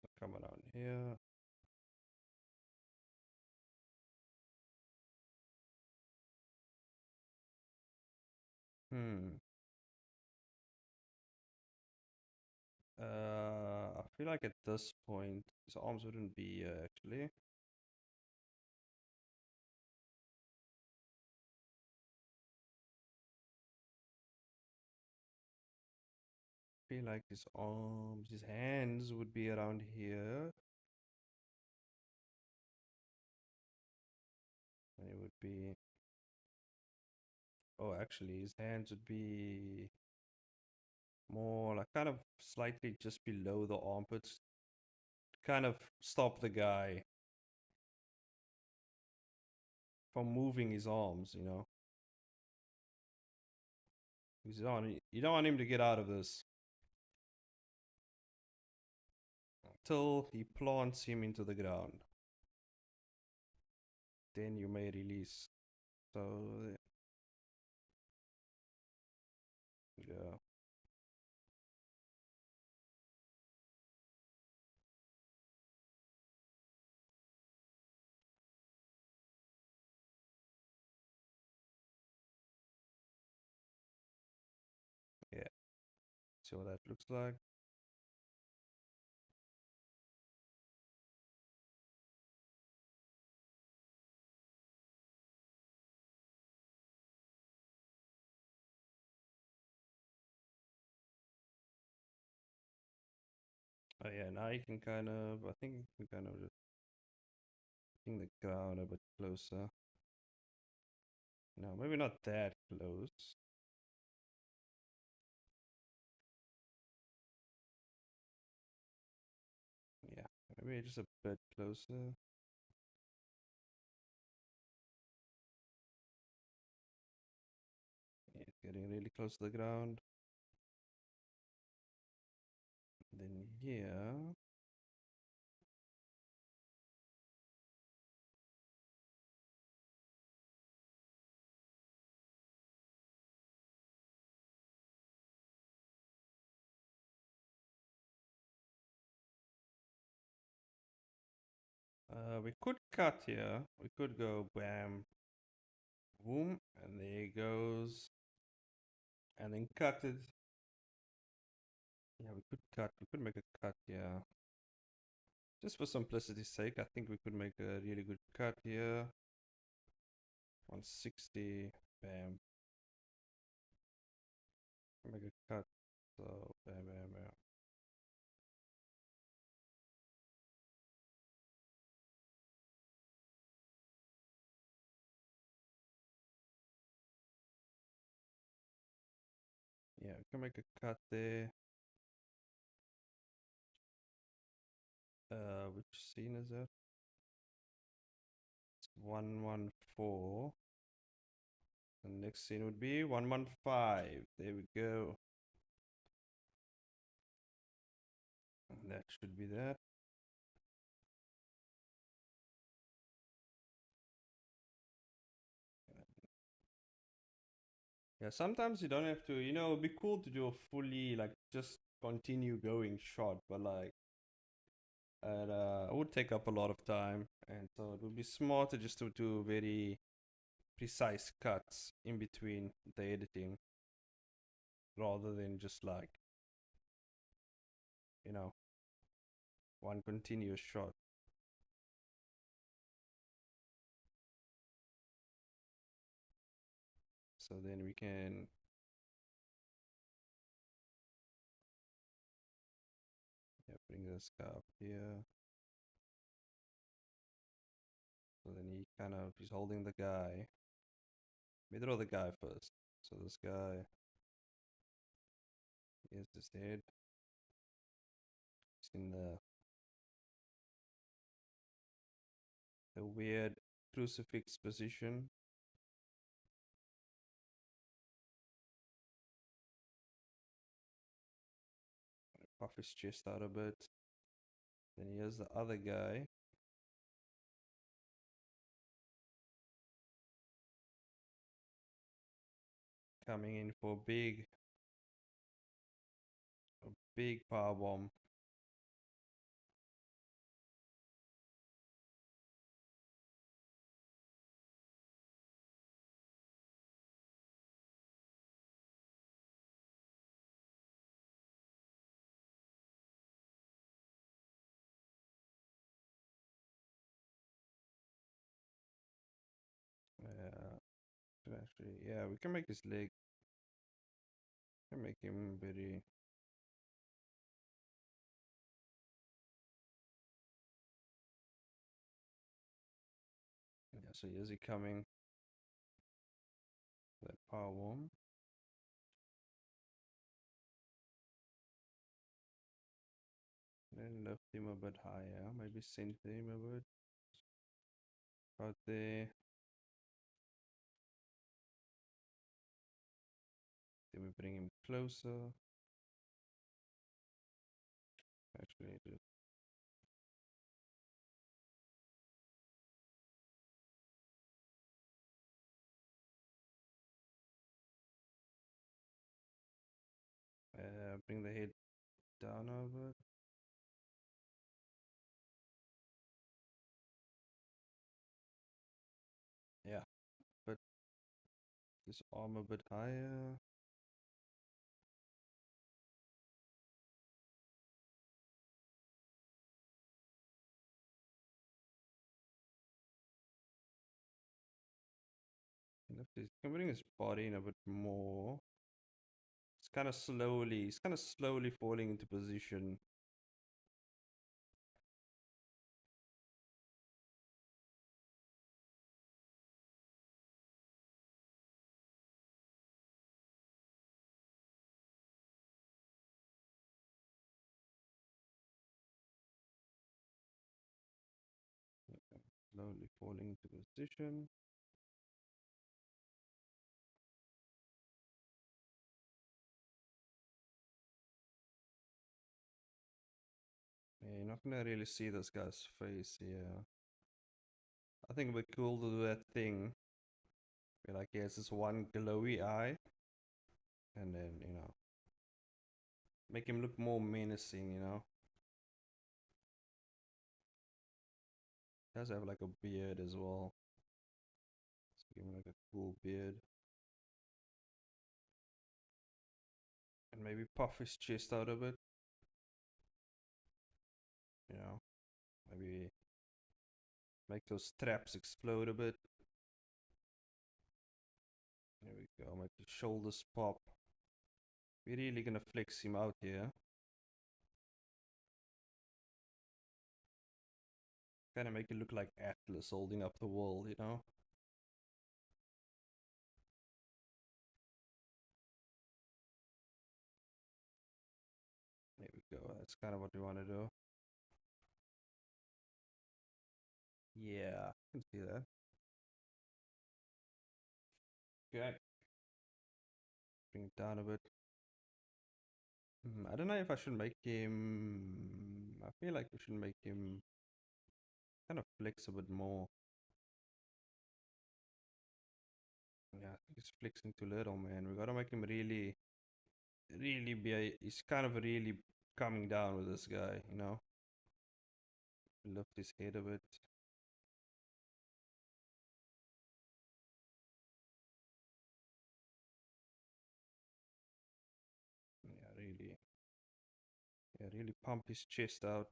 So come around here. Hmm. I feel like at this point his arms wouldn't be actually. Feel like his arms, his hands would be around here. And it would be. Oh, actually, his hands would be more like kind of slightly just below the armpits. Kind of stop the guy from moving his arms, you know. He's on. You don't want him to get out of this until he plants him into the ground. Then you may release. So, yeah. Yeah. See what that looks like. Oh yeah, now you can kind of, I think we kind of just bring the ground a bit closer. No, maybe not that close. Yeah, maybe just a bit closer. Yeah, it's getting really close to the ground. Then here, we could cut here. We could go bam, boom, and there it goes. And then cut it. Yeah, we could cut. We could make a cut here. Just for simplicity's sake, I think we could make a really good cut here. 160, bam. Make a cut. So, bam, bam, bam. Yeah, we can make a cut there. Which scene is that? It's 114. The next scene would be 115. There we go. And that should be that. Yeah, sometimes you don't have to, it'd be cool to do a fully, like, just continue going shot, but like, it would take up a lot of time. And so it would be smarter just to do very precise cuts in between the editing rather than just like, you know, one continuous shot. So then we can bring this guy up here. So then he's holding the guy. Let me draw the guy first. So this guy, here's his head. He's in the weird crucifix position. Puff his chest out a bit. Then here's the other guy. Coming in for a big power bomb. Actually, yeah, we can make his leg. Can make him very. Yeah, so here's he coming. That power bomb. Then lift him a bit higher. Maybe center him a bit. About there. Then we bring him closer. Actually, just bring the head down a bit. Yeah, but this arm a bit higher. And if he can bring his body in a bit more. He's kind of slowly falling into position. Slowly falling into position. Yeah, you're not gonna really see this guy's face here. I think it'd be cool to do that thing. Be like, yeah, it's this one glowy eye. And then, make him look more menacing. He does have like a beard as well. Let's give him like a cool beard. And maybe puff his chest out a bit. Maybe make those straps explode a bit. There we go, make the shoulders pop. We're really gonna flex him out here. Kind of make it look like Atlas holding up the world. There we go, that's kind of what we want to do. Yeah, I can see that. Okay. Bring it down a bit. I don't know if I should make him. I feel like we should make him kind of flex a bit more. Yeah, I think he's flexing too little, man. We gotta make him really, really be. He's kind of really coming down with this guy. Lift his head a bit. Yeah, really. Yeah, really pump his chest out.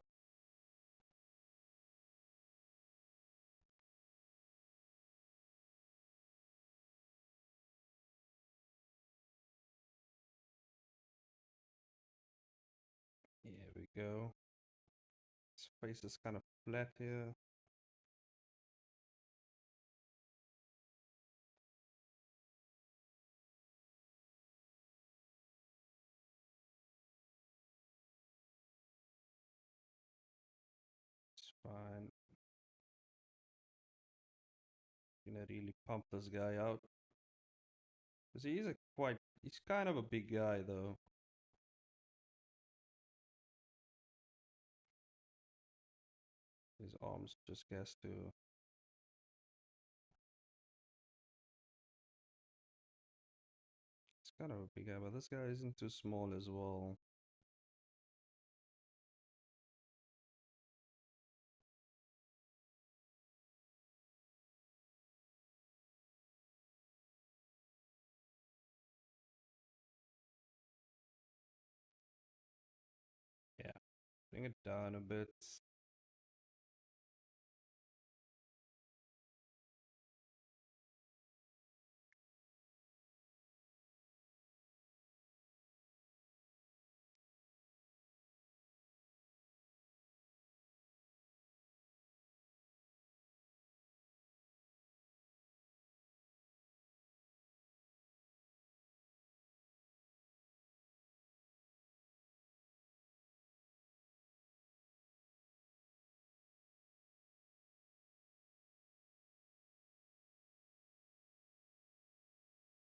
Here we go. Face is kind of flat here. It's fine. Gonna really pump this guy out. Cause he's kind of a big guy though. His arms just gets to. It's kind of a big guy, but this guy isn't too small as well. Yeah, bring it down a bit.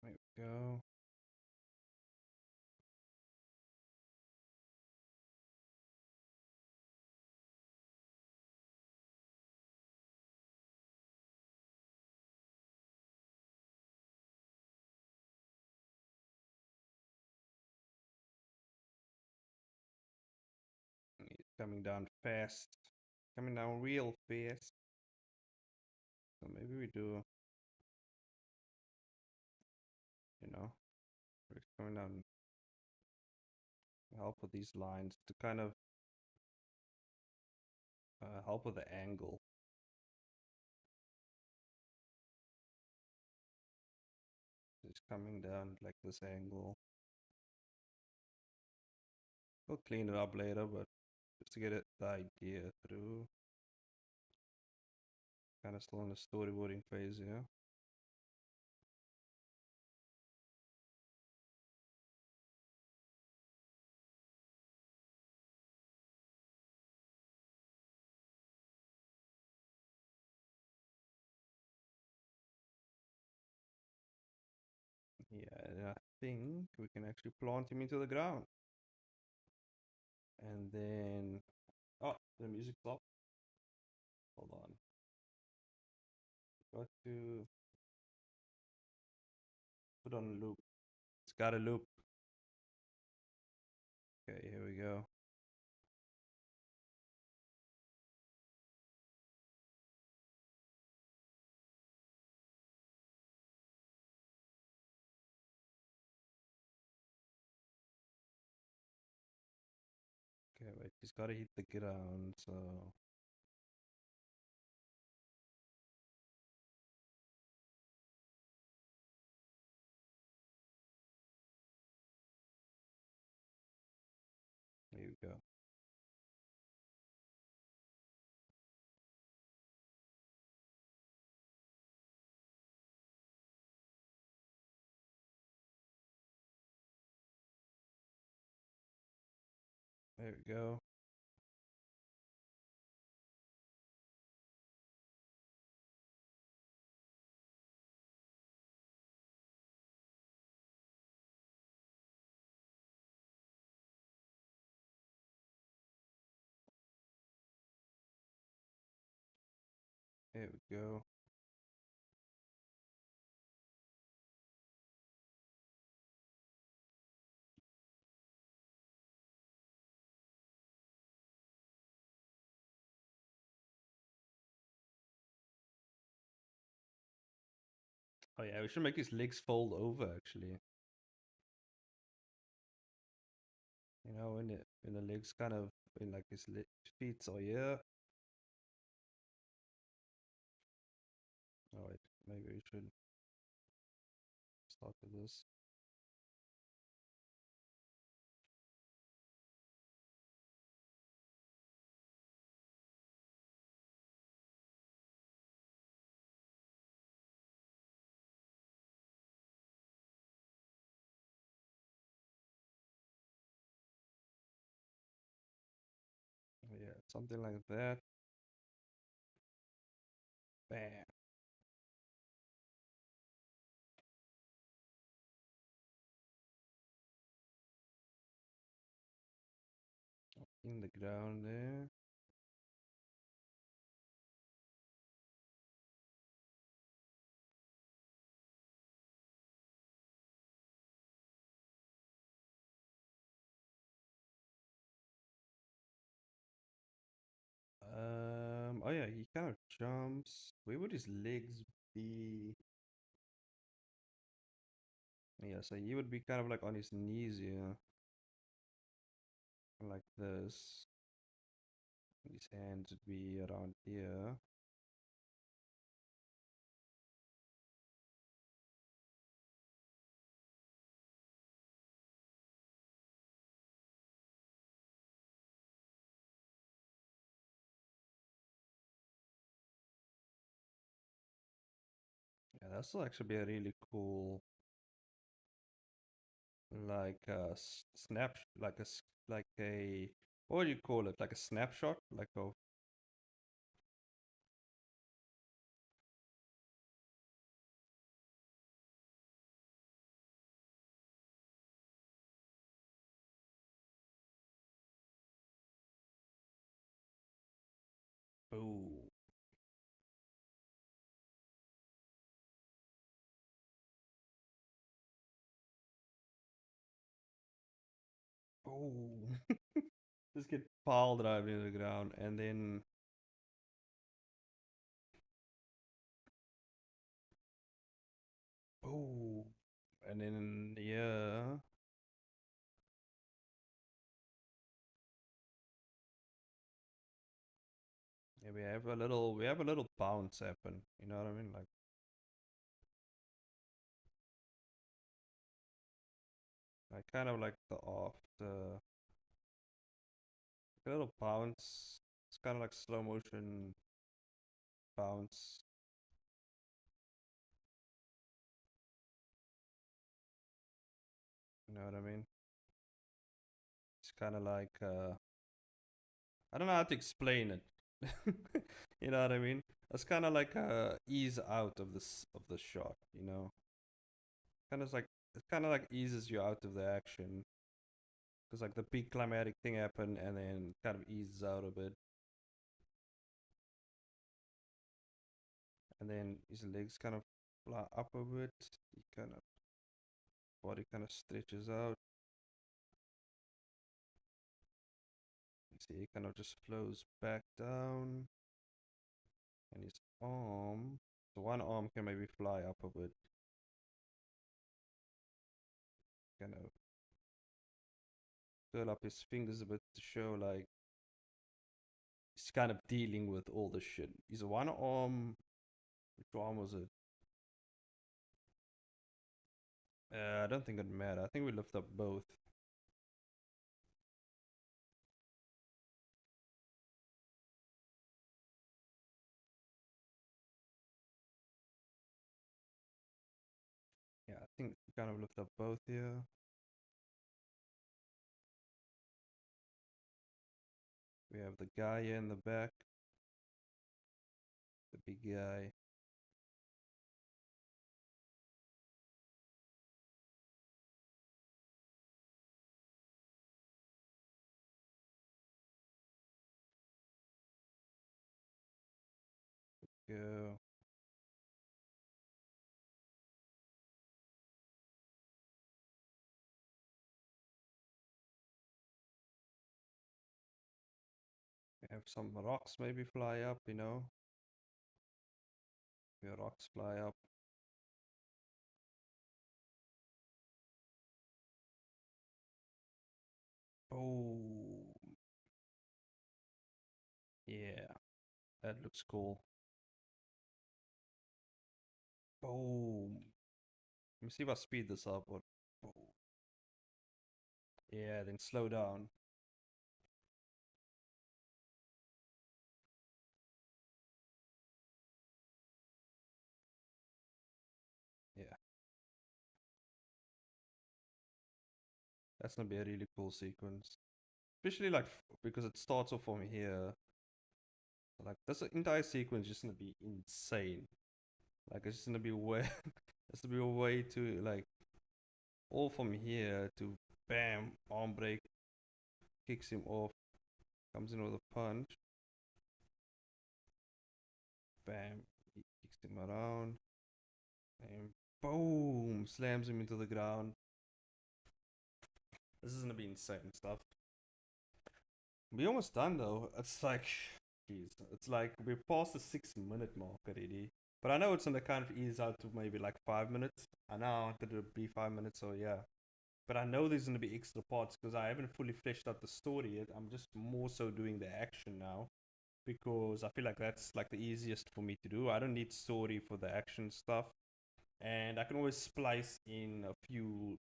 There we go. He's coming down fast. Coming down real fast. So maybe we do, you know, we're coming down help with these lines to kind of help with the angle. It's coming down like this angle. We'll clean it up later, but just to get the idea through. Kind of still in the storyboarding phase, yeah. Yeah, and I think we can actually plant him into the ground. And then, oh, the music stopped. Hold on. Got to put on a loop. It's got a loop. Okay, here we go. Okay, wait, he's got to hit the ground, so here we go. There we go. There we go. Oh yeah, we should make his legs fold over actually. You know, when the legs kind of in like his feet are here. Oh wait, maybe we should start with this. Something like that. Bam. In the ground there. Oh yeah, he kind of jumps. Where would his legs be? Yeah, so he would be kind of like on his knees here. Like this. His hands would be around here. Yeah, that's actually be a really cool, like snap, like a, what do you call it? Like a snapshot, like a, oh, oh, just get pile driven into the ground, and then, oh, and then yeah, yeah, we have a little bounce happen. You know what I mean? Like kind of like the little bounce. It's kind of like slow motion bounce. You know what I mean? It's kind of like I don't know how to explain it. You know what I mean? It's kind of like ease out of this of the shot. You know, kind of like it kind of like eases you out of the action because like the big climatic thing happened and then kind of eases out a bit, and then his legs kind of fly up a bit. He kind of body kind of stretches out. You see, he kind of just flows back down, and his arm. So one arm can maybe fly up a bit, kind of curl up his fingers a bit to show like he's kind of dealing with all this shit. He's one arm. Which arm was it? I don't think it mattered. I think we lift up both. Yeah, I think we kind of lift up both here. We have the guy here in the back, the big guy. Go. We have some rocks maybe fly up, you know. The rocks fly up. Oh, yeah, that looks cool. Boom. Let me see if I speed this up. Or, boom. Yeah, then slow down. Yeah, that's gonna be a really cool sequence. Especially like because it starts off from here. Like this entire sequence is just gonna be insane. Like it's just gonna be way, it's gonna be a way to like all from here to bam arm break, kicks him off, comes in with a punch, bam, he kicks him around, and boom, slams him into the ground. This is gonna be insane stuff. We almost done though. It's like, jeez, it's like we're past the 6 minute mark already. But I know it's gonna kind of ease out to maybe like 5 minutes. I know I wanted it to be 5 minutes, so yeah. But I know there's gonna be extra parts because I haven't fully fleshed out the story yet. I'm just more so doing the action now because I feel like that's like the easiest for me to do. I don't need story for the action stuff, and I can always splice in a few,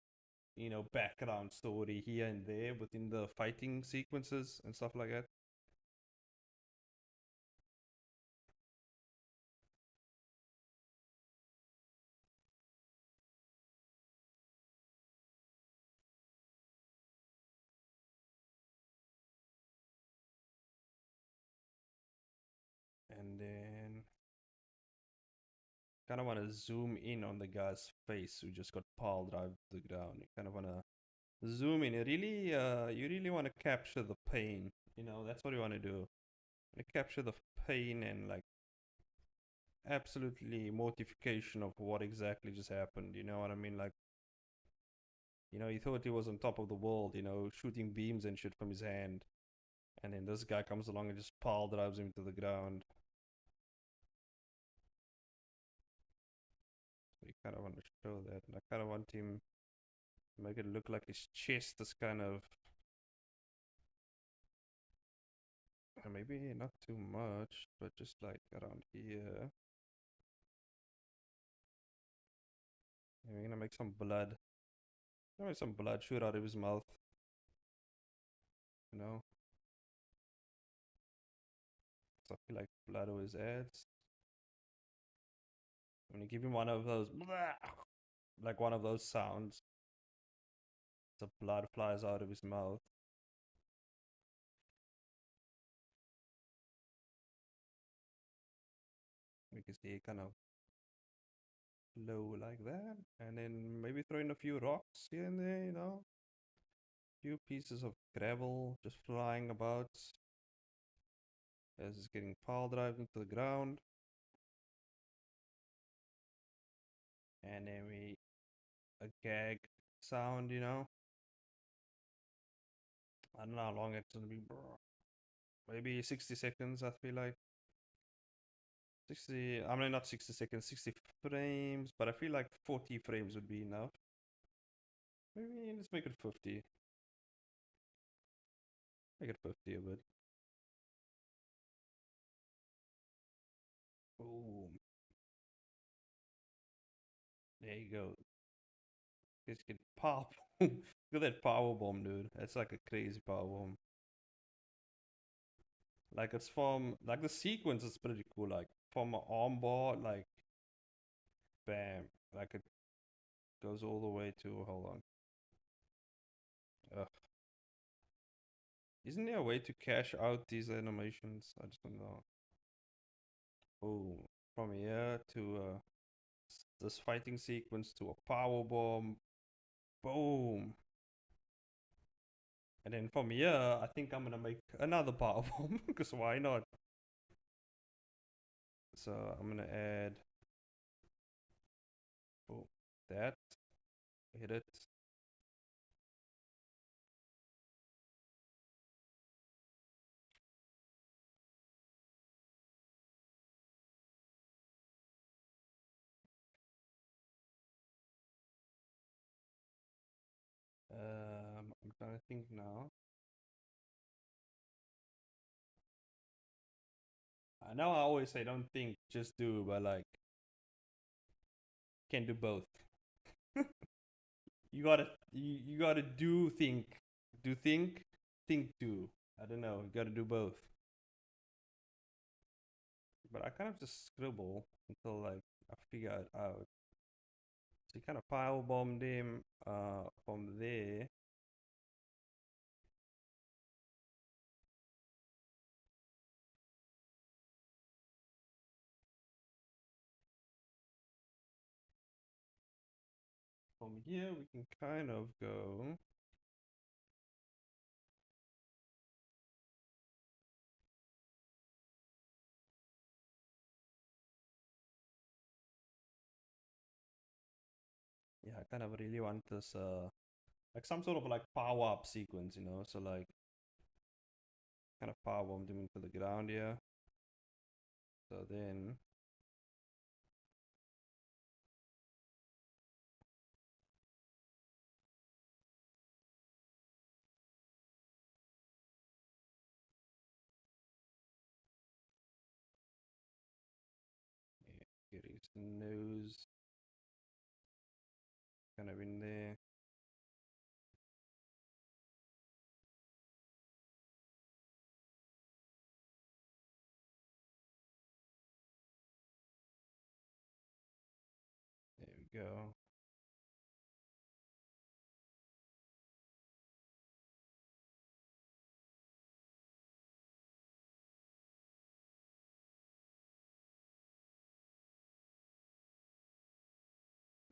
background story here and there within the fighting sequences and stuff like that. And then kind of want to zoom in on the guy's face who just got pile drive to the ground. You kind of want to zoom in. You really want to capture the pain. That's what you want to do. You capture the pain and like absolutely mortification of what exactly just happened. You know what I mean? Like, he thought he was on top of the world. Shooting beams and shit from his hand, and then this guy comes along and just pile drives him to the ground. So you kind of want to show that, and I kind of want him to make it look like his chest is kind of maybe not too much, but just like around here. And we're gonna make some blood. Gonna make some blood shoot out of his mouth. You know, so I feel like blood always adds. I'm gonna give him one of those, like one of those sounds. The blood flies out of his mouth. We can see it kind of low like that, and then maybe throw in a few rocks here and there. Few pieces of gravel just flying about as it's getting pile driven into the ground. And then a gag sound. I don't know how long it's gonna be, bro. Maybe 60 seconds, I feel like. 60, I mean, not 60 seconds, 60 frames, but I feel like 40 frames would be enough. Maybe let's make it 50. Make it 50 a bit. Boom. There you go. Just get power. Look at that power bomb, dude. That's like a crazy power bomb. Like it's from like the sequence is pretty cool. Like from an armbar, like bam, like it goes all the way to hold on. Ugh. Isn't there a way to cash out these animations? I just don't know. Oh, from here to this fighting sequence to a power bomb. Boom. And then from here, I think I'm gonna make another power bomb because why not? So I'm gonna add oh, that. Hit it. I'm trying to think now. I know I always say don't think, just do, but like can't do both. You gotta think do. I don't know. You gotta do both. But I kind of just scribble until like I figure it out. So you kind of pile bombed him from there. From here, we can kind of go. Yeah, I kind of really want this, like some sort of like power up sequence, you know? So like, kind of power bomb them into the ground here. So then, yeah, get his nose kind of in there. There we go.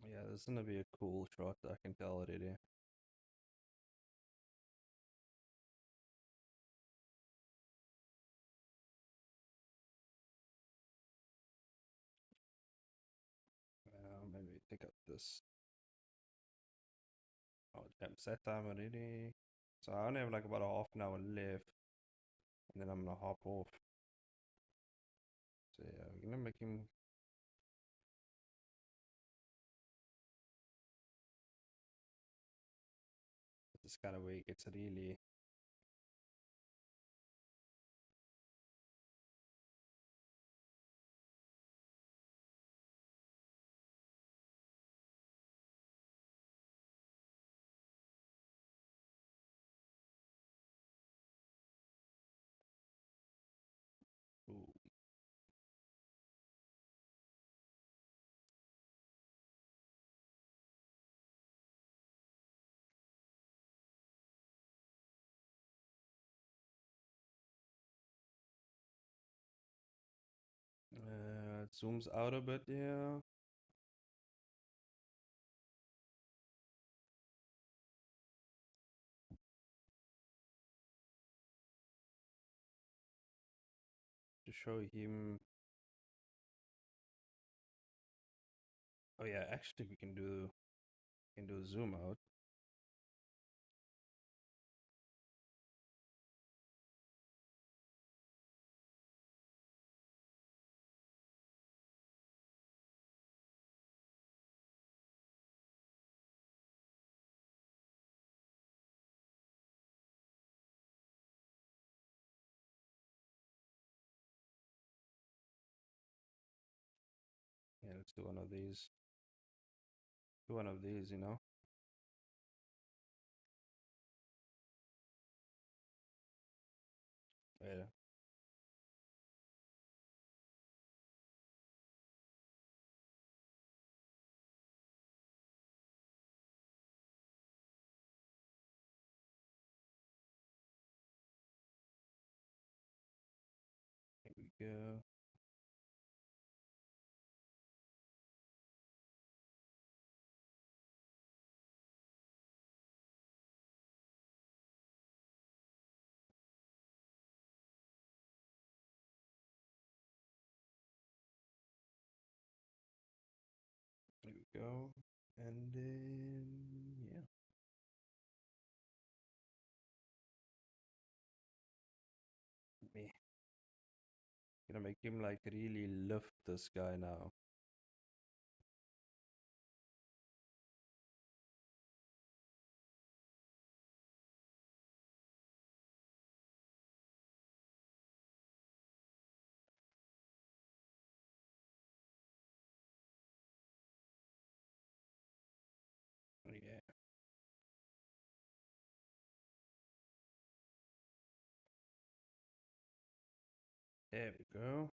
Yeah, this is gonna be a cool shot. I can tell already. Maybe take out this. Oh, damn, set time already. So I only have like about a half an hour left, and then I'm gonna hop off. So yeah, we're gonna make him. This kind of way it gets really. Ooh. It zooms out a bit, yeah. To show him. Oh yeah, actually we can do zoom out. Yeah, let's do one of these. Do one of these, you know. Yeah. Here we go. Here we go. And then yeah. Me. Gonna make him like really lift this guy now. Yeah. There we go.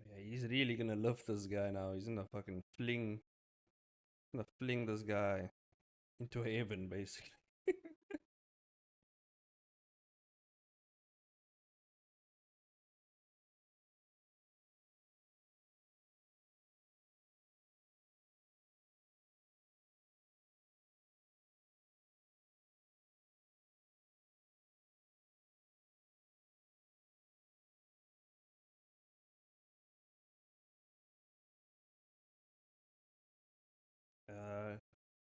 Yeah, he's really gonna lift this guy now. He's gonna fucking fling this guy into heaven, basically.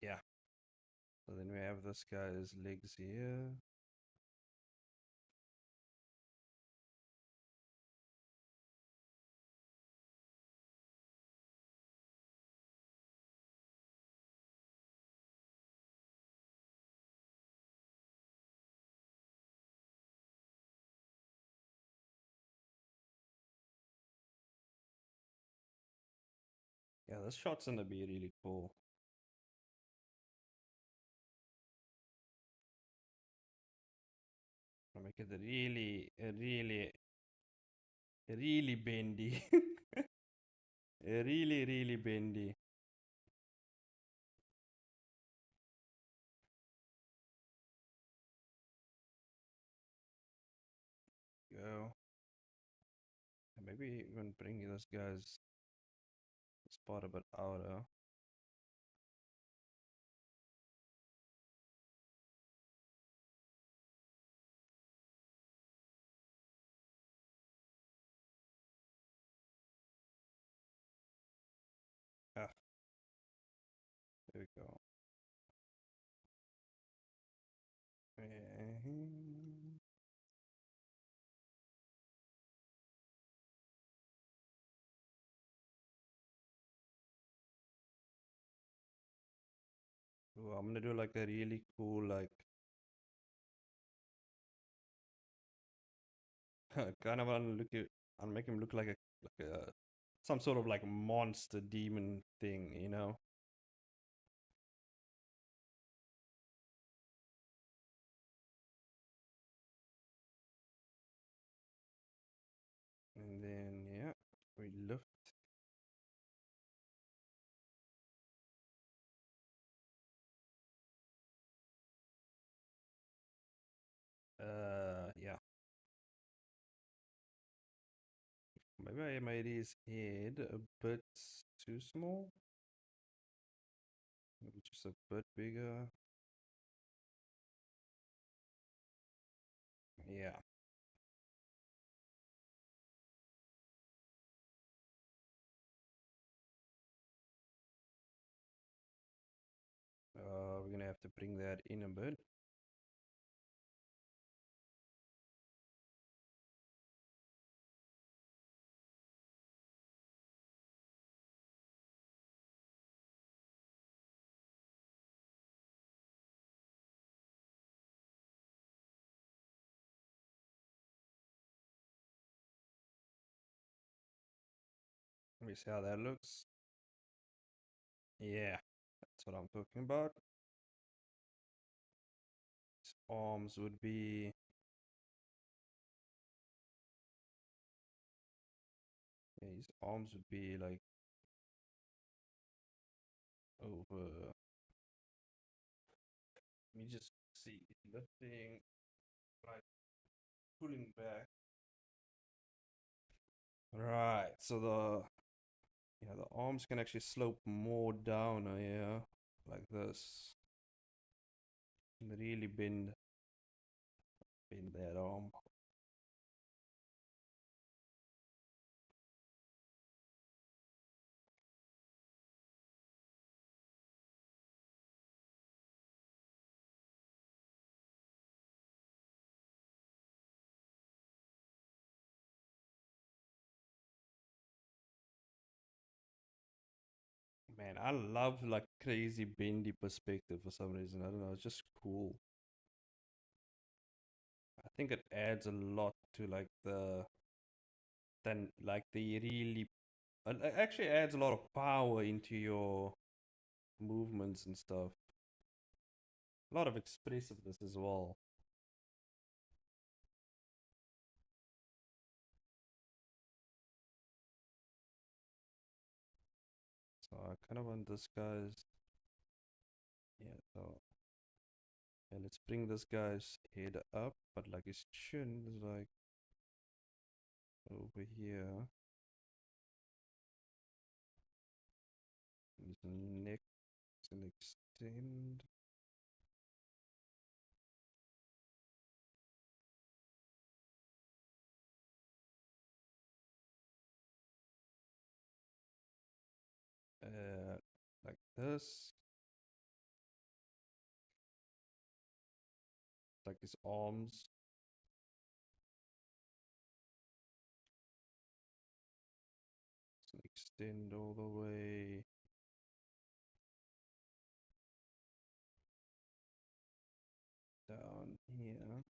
Yeah. So then we have this guy's legs here. Yeah, this shot's gonna be really cool. I'll make it really bendy. Really bendy. Go. And maybe even bring this guy's spot a bit outer. Ah, there we go. Mhm. Ooh, I'm gonna do like a really cool like kind of on look at I'll make him look like a some sort of like monster demon thing, you know? And then yeah, we lift. Yeah. Maybe I made his head a bit too small. Maybe just a bit bigger. Yeah. We're gonna have to bring that in a bit. Let me see how that looks. Yeah, that's what I'm talking about. His arms would be yeah, his arms would be like over. Let me just see lifting, like pulling back. Right. So the arms can actually slope more down here, like this. And really bend that arm. Man, I love like crazy bendy perspective for some reason. I don't know, it's just cool. I think it adds a lot to like the really it actually adds a lot of power into your movements and stuff. A lot of expressiveness as well. So I kind of want this guy's yeah. So yeah, let's bring this guy's head up, but like his chin is like over here. His neck can extend. Uh, like this. his arms. So extend all the way. Down here.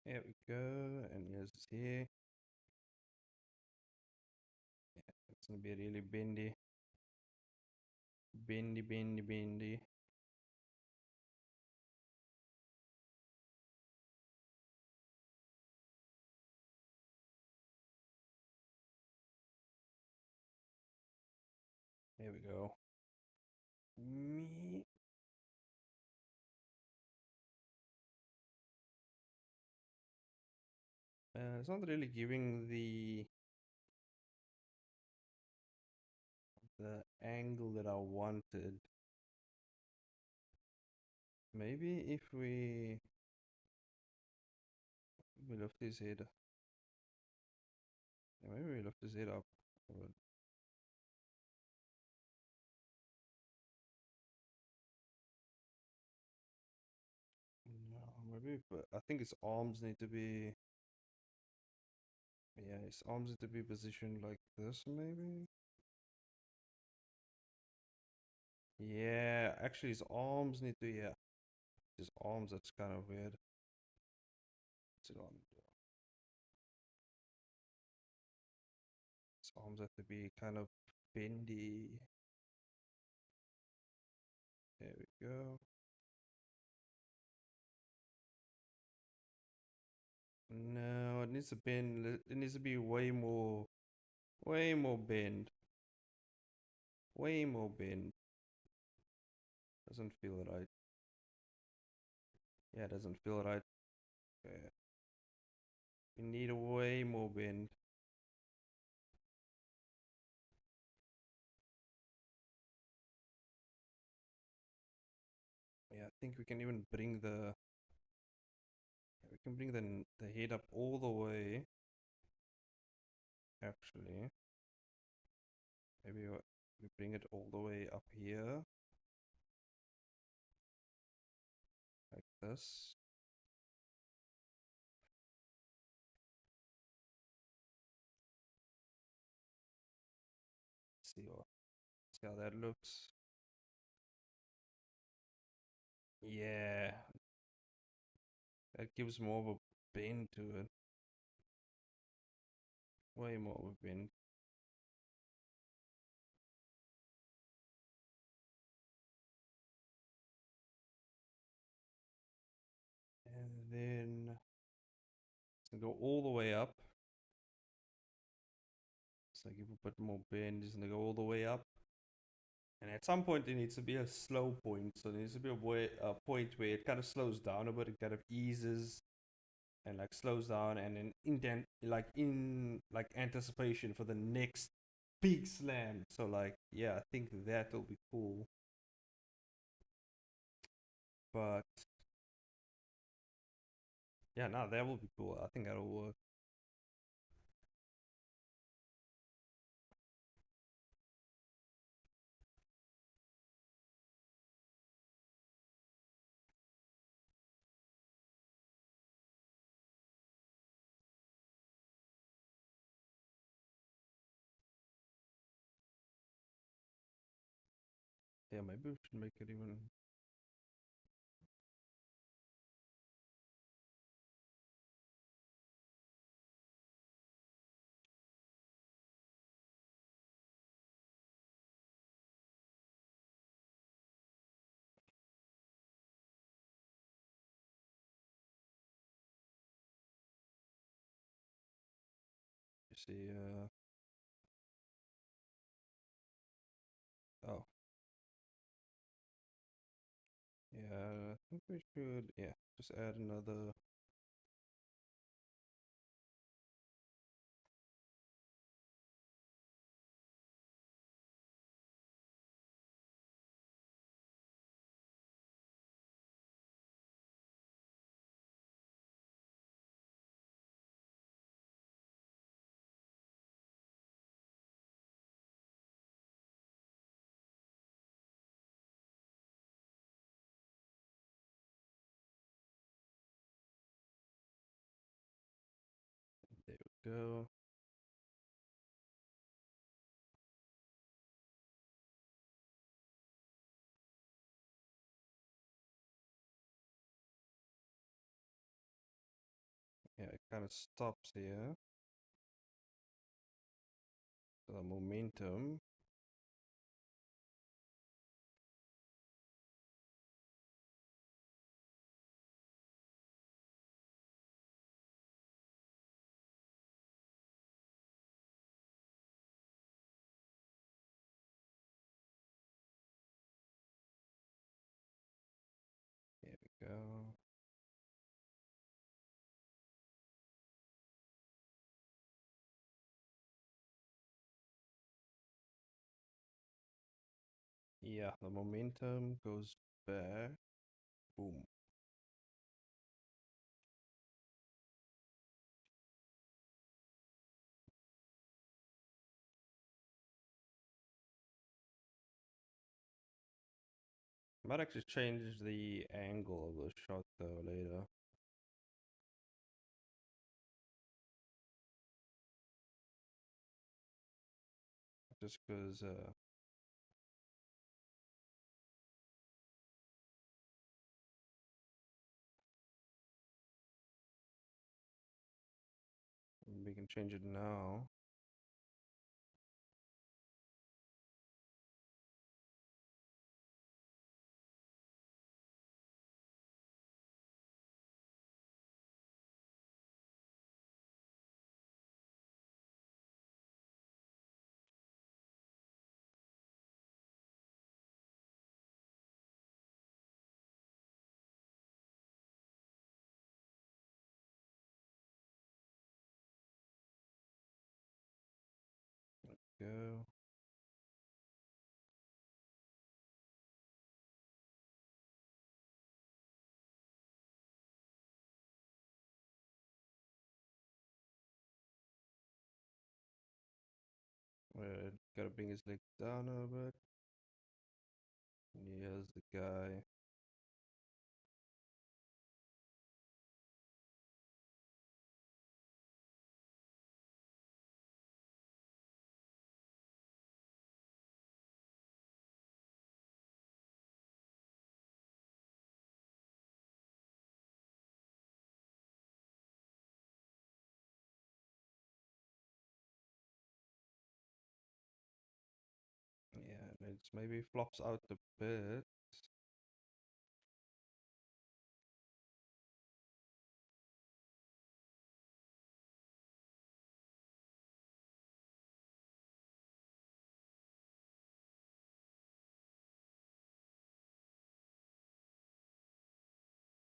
There we go. And here's his hair. Yeah, it's gonna be really bendy. Bendy, bendy, bendy. There we go. Me. It's not really giving the angle that I wanted. Maybe if we lift his head. Yeah, maybe we lift his head up. No, maybe, but I think his arms need to be. Yeah, his arms need to be positioned like this, maybe. Yeah, actually, his arms need to. Yeah, his arms. That's kind of weird. What's it on? His arms have to be kind of bendy. There we go. No, it needs to bend. It needs to be way more bend. Way more bend. Doesn't feel right. Yeah, it doesn't feel right. Okay. We need a way more bend. Yeah, I think we can even bring the head up all the way. Actually, maybe we bring it all the way up here, like this. See how that looks. Yeah, that gives more of a bend to it. Way more of a bend. And then it's gonna go all the way up. So give a bit more bend. It's gonna go all the way up. And at some point, there needs to be a slow point. So there needs to be a point where it kind of slows down a bit. It kind of eases and like slows down, and then indent like anticipation for the next big slam. So like yeah, I think that'll be cool. But yeah, no, that will be cool. I think that'll work. Yeah, maybe we should make it even. see. Oh, yeah. I think we should. Yeah, just add another. There we go. Yeah, it kind of stops here. The momentum. There we go. Yeah, the momentum goes back. Boom. Might actually change the angle of the shot though later. Just because we can change it now. Go. Gotta bring his leg down a bit. Here's the guy. Yeah, it maybe flops out a bit.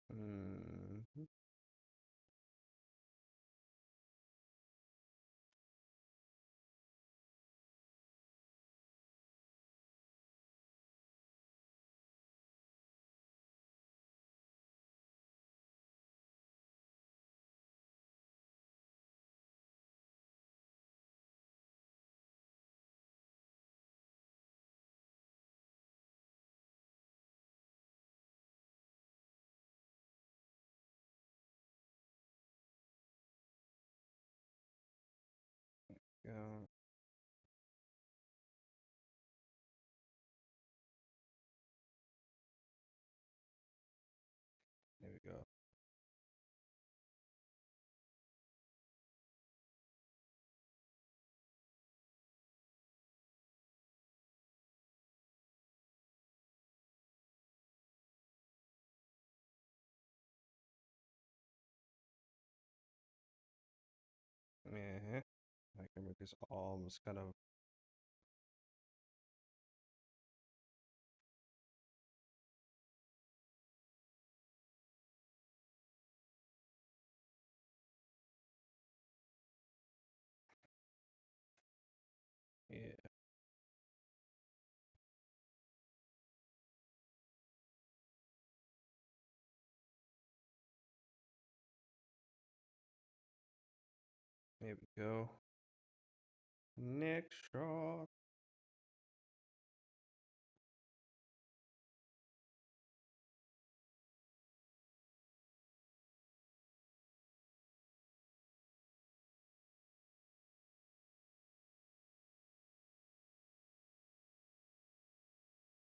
Mhm. Yeah. There we go. Yeah. his arms kind of. Yeah, there we go. Next shot.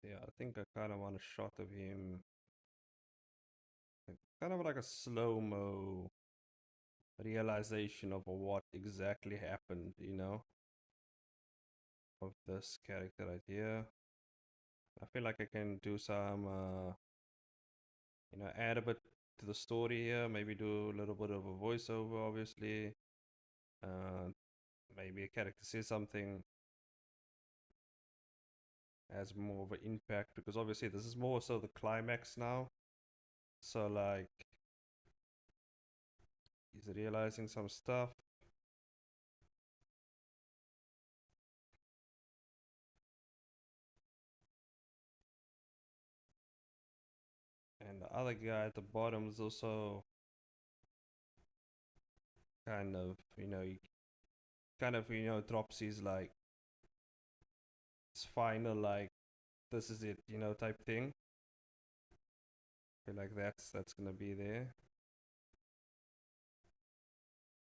Yeah, I think I kind of want a shot of him, like, kind of like a slow mo realization of what exactly happened, of this character right here. I feel like I can do some, add a bit to the story here. Maybe do a little bit of a voiceover, obviously. Uh, Maybe a character says something has more of an impact because obviously this is more so the climax now. So like he's realizing some stuff. And the other guy at the bottom is also kind of, he kind of, drops his like his final like this is it, type thing. I feel like that's gonna be there.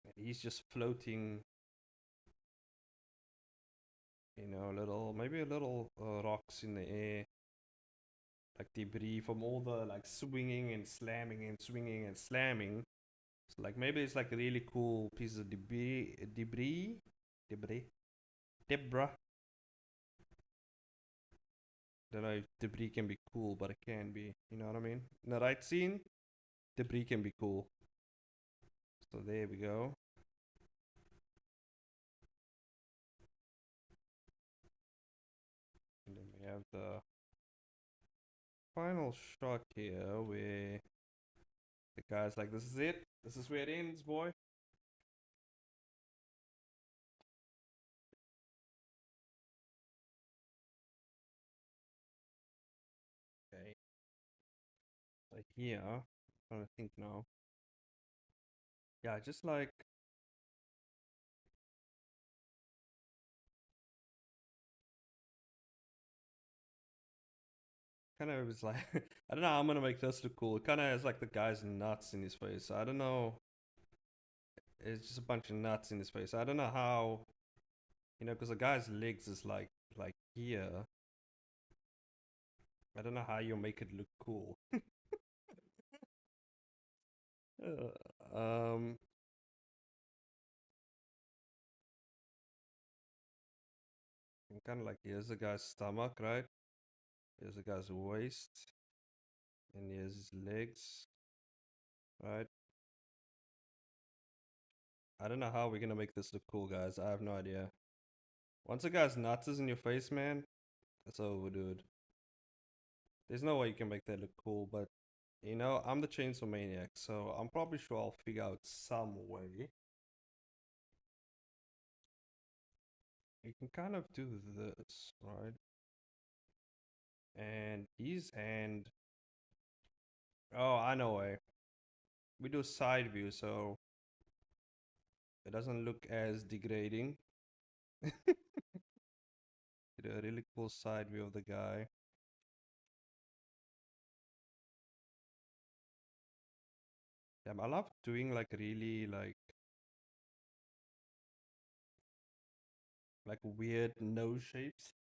And he's just floating, little maybe a little rocks in the air, like debris from all the like swinging and slamming and swinging and slamming. So like maybe it's like a really cool piece of debris, debra. Don't know if debris can be cool, but it can be. You know what I mean? In the right scene, debris can be cool. So there we go. And then we have the final shot here where the guy's like, "This is it. This is where it ends, boy." Okay. So here, I'm trying to think now. Yeah, just like kind of is like I don't know how I'm gonna make this look cool. It kind of has like the guy's nuts in his face. I don't know. It's just a bunch of nuts in his face. I don't know how, because the guy's legs is like here. I don't know how you make it look cool. Um, kind of like here's the guy's stomach, right? Here's the guy's waist, and here's his legs, right? I don't know how we're gonna make this look cool, guys. I have no idea. Once a guy's nuts is in your face, man, it's over, dude. There's no way you can make that look cool, but I'm the Chainsaw Maniac, so I'm probably sure I'll figure out some way. You can kind of do this, right? And his hand. Oh, I know way. We do side view, so it doesn't look as degrading. We do a really cool side view of the guy. Yeah, I love doing like really like weird nose shapes.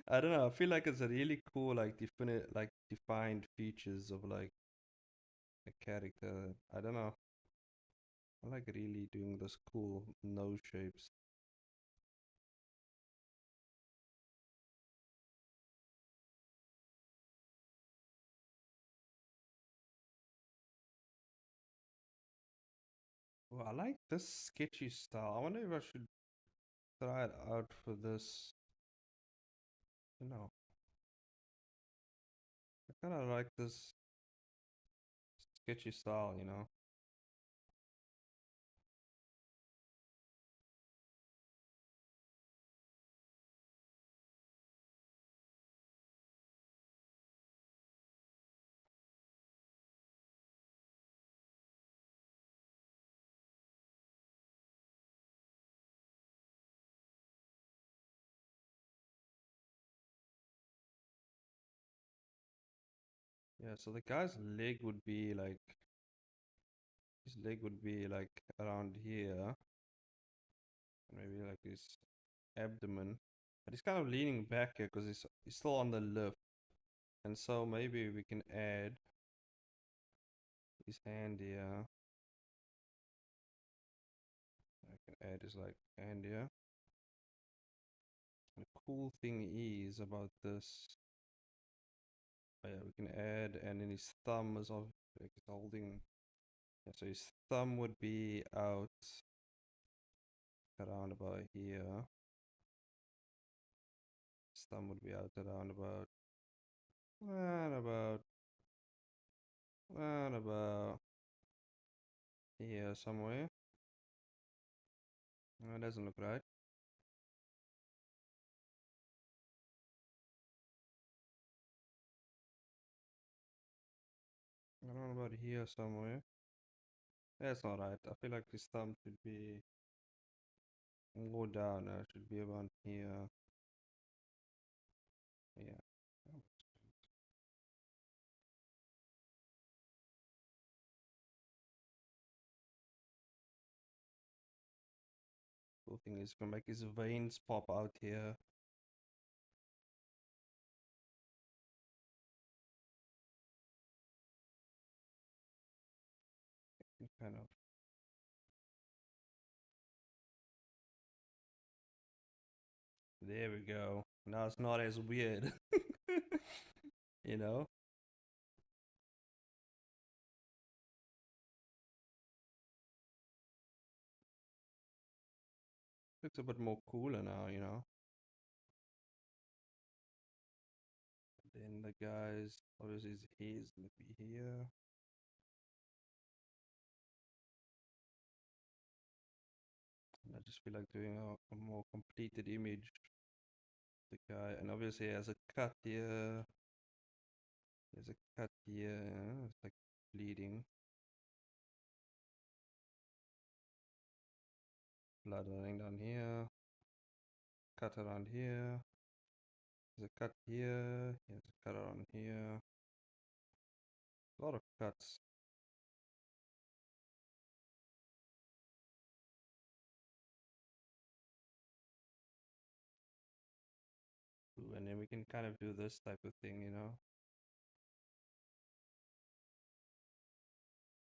I don't know. I feel like it's a really cool like definite like defined features of like a character. I don't know. I like really doing those cool nose shapes. Well, I like this sketchy style. I wonder if I should. try it out for this. You know, I kind of like this sketchy style, you know. Yeah, so the guy's leg would be like, his leg would be like around here, maybe like his abdomen. But he's kind of leaning back here because he's still on the lift. And so maybe we can add his hand here. I can add his like hand here. The cool thing is about this. Oh yeah, we can add, and then his thumb is of like he's holding. Yeah, so his thumb would be out around about here. His thumb would be out around about here somewhere. That doesn't look right. Around about here somewhere. That's not right. I feel like his thumb should be more down. It should be around here. Yeah. Cool thing is gonna make his veins pop out here. Kind of. There we go. Now it's not as weird. You know? Looks a bit more cooler now, you know? Then the guys, obviously his hair's gonna be here. And I just feel like doing a more completed image of the guy. And obviously he has a cut here. There's a cut here. It's like bleeding. Blood running down here. Cut around here. There's a cut here. There's a cut around here. A lot of cuts. Ooh, and then we can kind of do this type of thing, you know?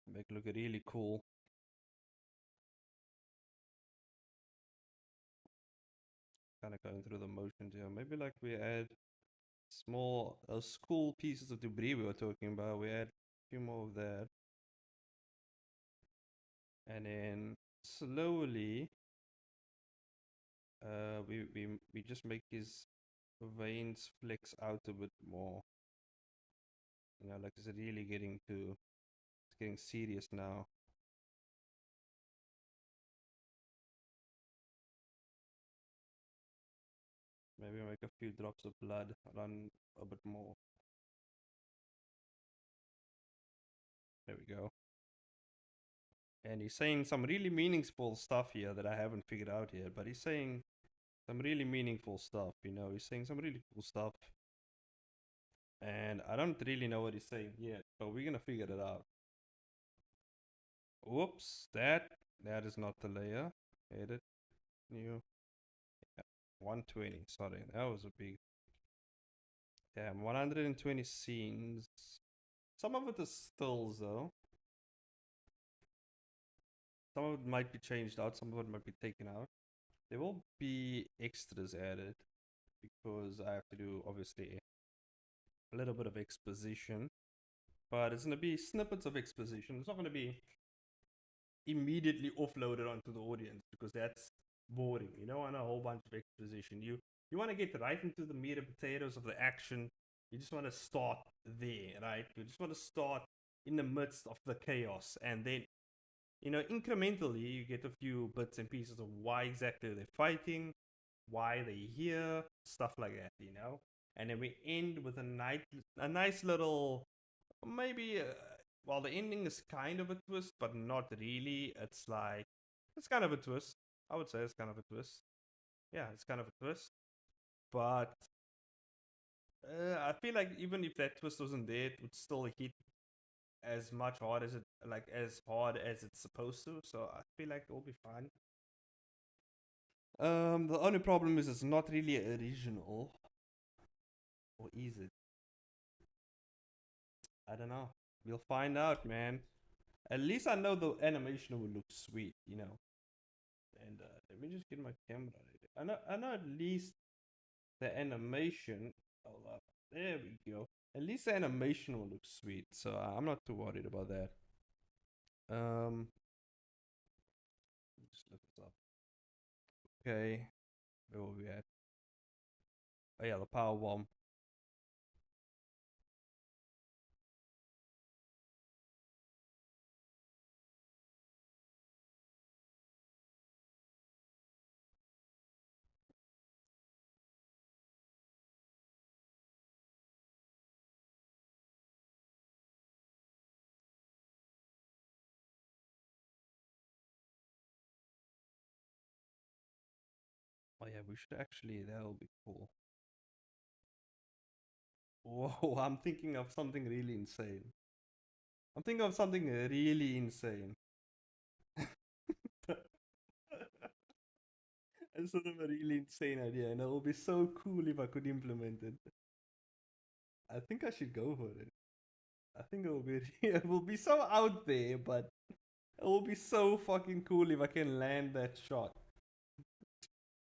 Make it look really cool. Kind of going through the motions here. Maybe like we add small, those cool pieces of debris we were talking about. We add a few more of that. And then slowly, we just make his veins flex out a bit more. You know, like it's really it's getting serious now. Maybe make a few drops of blood run a bit more. There we go. And he's saying some really meaningful stuff here that I haven't figured out yet, but he's saying some really meaningful stuff, you know, he's saying some really cool stuff. And I don't really know what he's saying yet, but we're gonna figure it out. Whoops, that is not the layer. Edit, new, yeah, 120. Sorry, that was a big. Damn, 120 scenes. Some of it is stills though. Some of it might be changed out, some of it might be taken out. There will be extras added because I have to do obviously a little bit of exposition, but it's going to be snippets of exposition. It's not going to be immediately offloaded onto the audience because boring. You don't want a whole bunch of exposition. You want to get right into the meat and potatoes of the action. You just want to start there, right? You just want to start in the midst of the chaos, and then incrementally you get a few bits and pieces of why exactly they're fighting, why they're here, stuff like that. And then we end with a nice little, maybe. Well, the ending is kind of a twist, but not really. It's kind of a twist. I would say it's kind of a twist. Yeah, it's kind of a twist. But I feel like even if that twist wasn't there, it would still hit as much hard as as hard as it's supposed to. So I feel like it'll be fine. The only problem is it's not really original, or is it? I don't know. We'll find out, man. At least I know the animation will look sweet. And let me just get my camera ready. I know at least the animation. Hold up. There we go. At least the animation will look sweet, so I'm not too worried about that. Just look this up. Okay, where were we at? Oh yeah, the power bomb. Oh yeah, we should actually. That'll be cool. Whoa, I'm thinking of something really insane. I'm thinking of something really insane. It's sort of a really insane idea, and it will be so cool if I could implement it. I think I should go for it. I think it will be it will be so out there, but it will be so fucking cool if I can land that shot.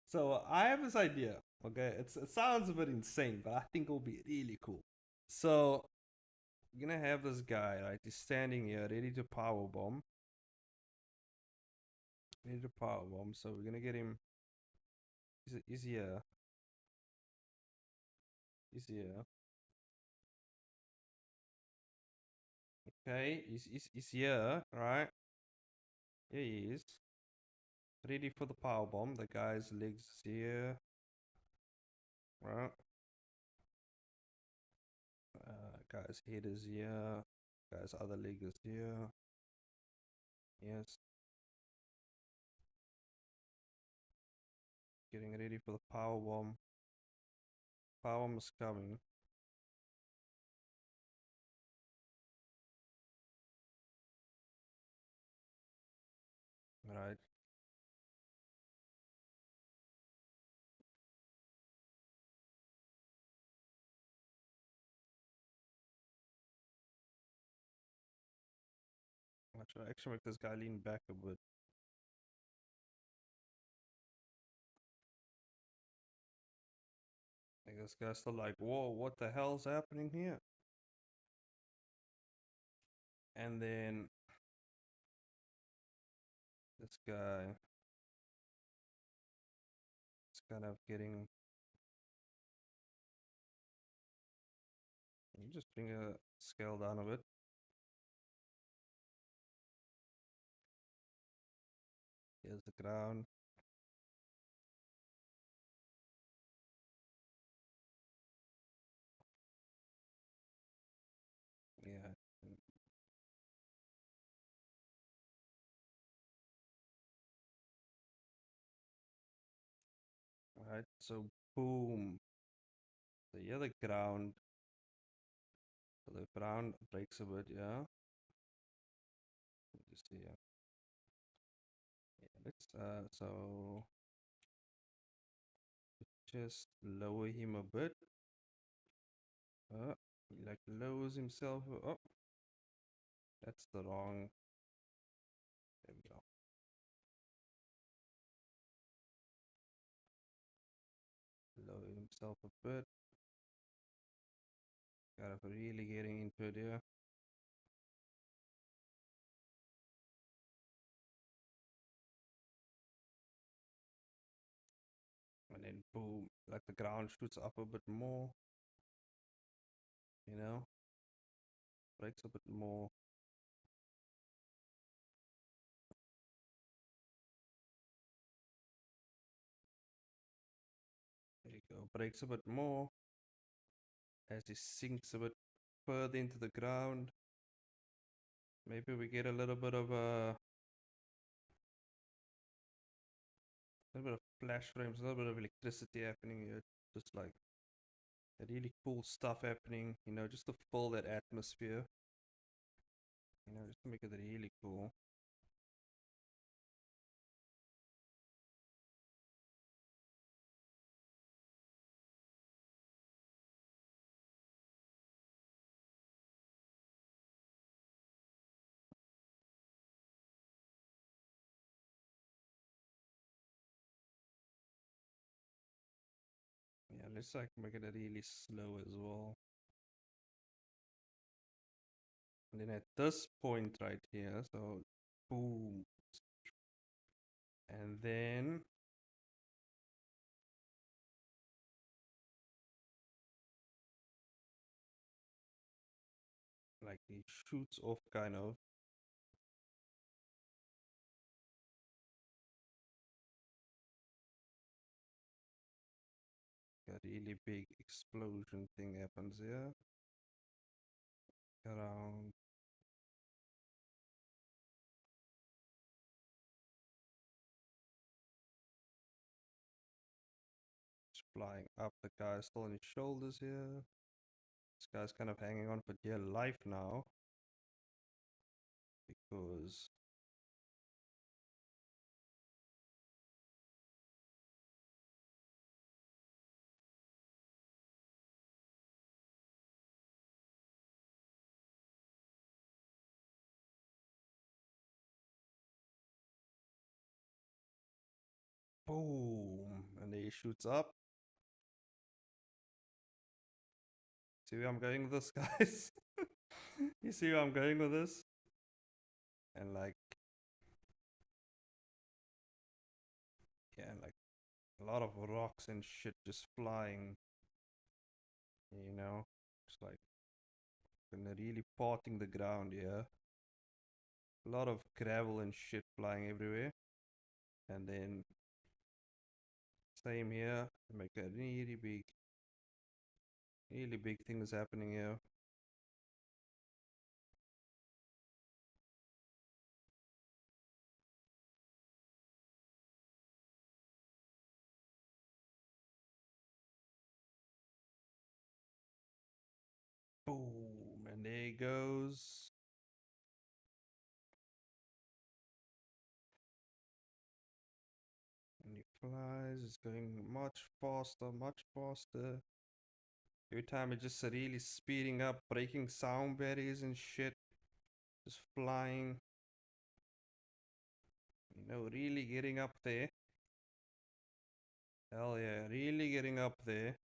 So I have this idea. Okay, it sounds a bit insane, but I think it will be really cool. So you're gonna have this guy, right? He's standing here, ready to power bomb. Ready to power bomb. So we're gonna get him. He's here. He's here. Okay, he's here, right? Here he is. Ready for the power bomb. The guy's legs is here. Right. Guy's head is here. Guy's other leg is here. Yes. Getting ready for the power bomb. Power bomb is coming. Right. I should actually make this guy lean back a bit. Like this guy's still like, whoa, what the hell's happening here? And then this guy is kind of getting. You just bring a scale down a bit. Here's the ground. Yeah. Alright, so boom. So yeah, the ground. So the ground breaks a bit, yeah. Just see, yeah. Let's so just lower him a bit. He like lowers himself. Oh, that's the wrong. There we go. Lower himself a bit. Kind of really getting into it here. boom, like the ground shoots up a bit more, you know, breaks a bit more. There you go, breaks a bit more as he sinks a bit further into the ground. Maybe we get a little bit of flash frames, a little bit of electricity happening here, just like really cool stuff happening, you know, just to fill that atmosphere, you know, just to make it really cool. Yeah, let's like make it really slow as well. And then at this point right here, so boom, and then like he shoots off kind of. A really big explosion thing happens here. Around. It's flying up. The guy's still on his shoulders here. This guy's kind of hanging on for dear life now. Because boom, and he shoots up. See where I'm going with this, guys? You see where I'm going with this? And like, yeah, like a lot of rocks and shit just flying, you know? Just like, and really parting the ground here. A lot of gravel and shit flying everywhere. And then, same here, make a really big things happening here. Boom, and there he goes. And he flies, it's going much faster, much faster. Every time it's just really speeding up, breaking sound barriers and shit. Just flying. You know, really getting up there. Hell yeah, really getting up there.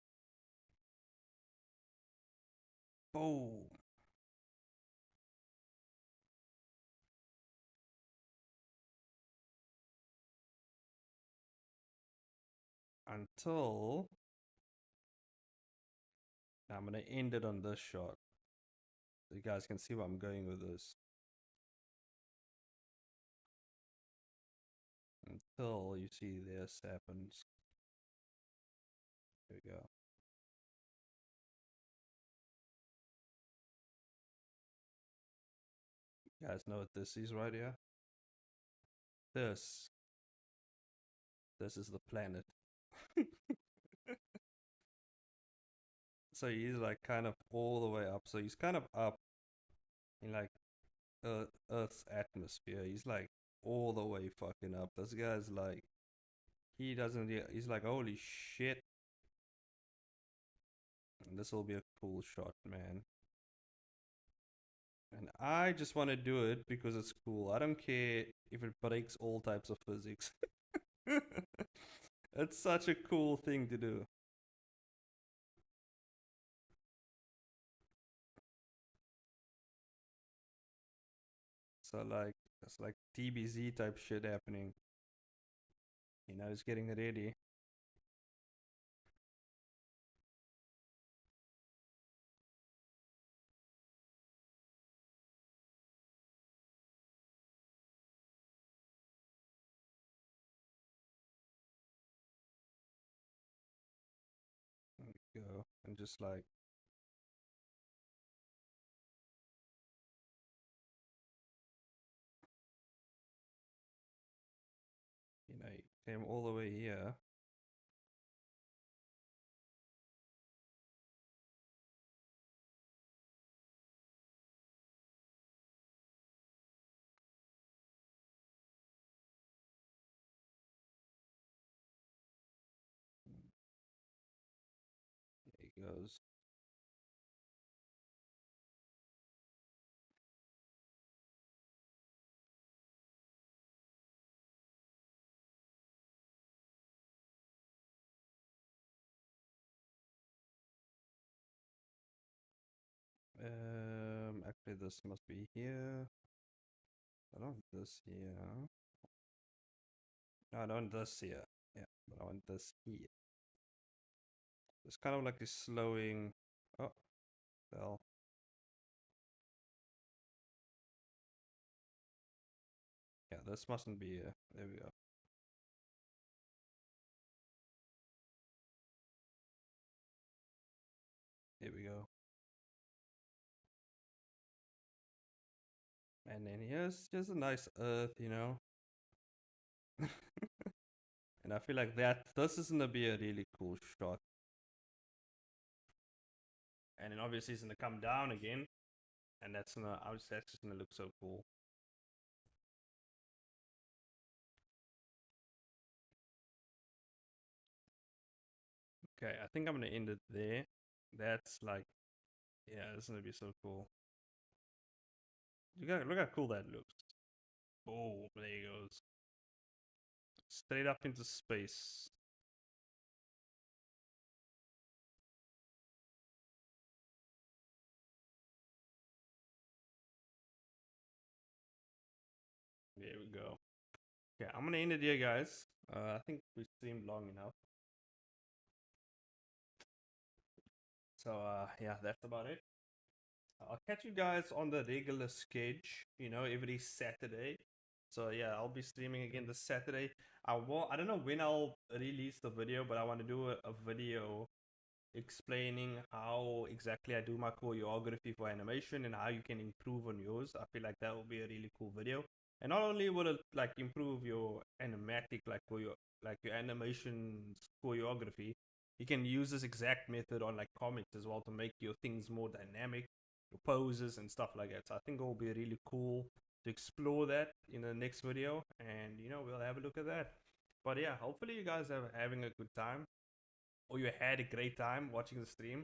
Boom. Until I'm gonna end it on this shot. So you guys can see where I'm going with this. Until you see this happens. Here we go. You guys know what this is right here? This. This is the planet. So he's like kind of all the way up. So he's kind of up in like Earth's atmosphere. He's like all the way fucking up. This guy's like, he doesn't, he's like, holy shit. And this will be a cool shot, man. And I just want to do it because it's cool. I don't care if it breaks all types of physics. It's such a cool thing to do. So like, it's like TBZ type shit happening. You know, it's getting ready. just like, it came all the way here. There he goes. Actually, this must be here. I don't want this here. No, I don't want this here. Yeah, but I want this here. It's kind of like a slowing. Oh, well. Yeah, this mustn't be here. There we go. Here we go. And then here's just a nice earth, And I feel like this is gonna be a really cool shot. And then obviously it's gonna come down again. And that's just gonna look so cool. Okay, I think I'm gonna end it there. That's like, yeah, it's gonna be so cool. Look how cool that looks. Oh, there he goes. Straight up into space. There we go. Okay, I'm gonna end it here, guys. I think we streamed long enough. So yeah, that's about it. I'll catch you guys on the regular sketch, every Saturday. So yeah, I'll be streaming again this Saturday. I don't know when I'll release the video, but I want to do a video explaining how exactly I do my choreography for animation and how you can improve on yours. I feel like that will be a really cool video. And not only will it like improve your animatic like your animation choreography, you can use this exact method on like comics as well to make your things more dynamic, your poses and stuff like that. So I think it will be really cool to explore that in the next video, and we'll have a look at that. But yeah, hopefully you guys are having a good time, or you had a great time watching the stream.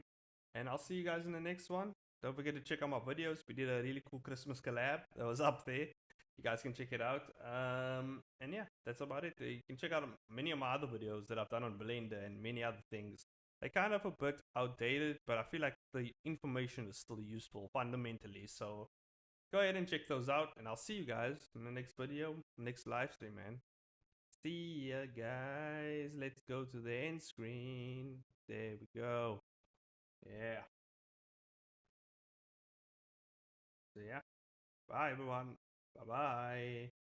And I'll see you guys in the next one. Don't forget to check out my videos. We did a really cool Christmas collab that was up there. You guys can check it out. And yeah, that's about it. You can check out many of my other videos that I've done on Blender and many other things. They're kind of a bit outdated, but I feel like the information is still useful fundamentally. So go ahead and check those out. And I'll see you guys in the next video, next live stream, man. See ya, guys. Let's go to the end screen. There we go. Yeah. So yeah. Bye, everyone. Bye bye.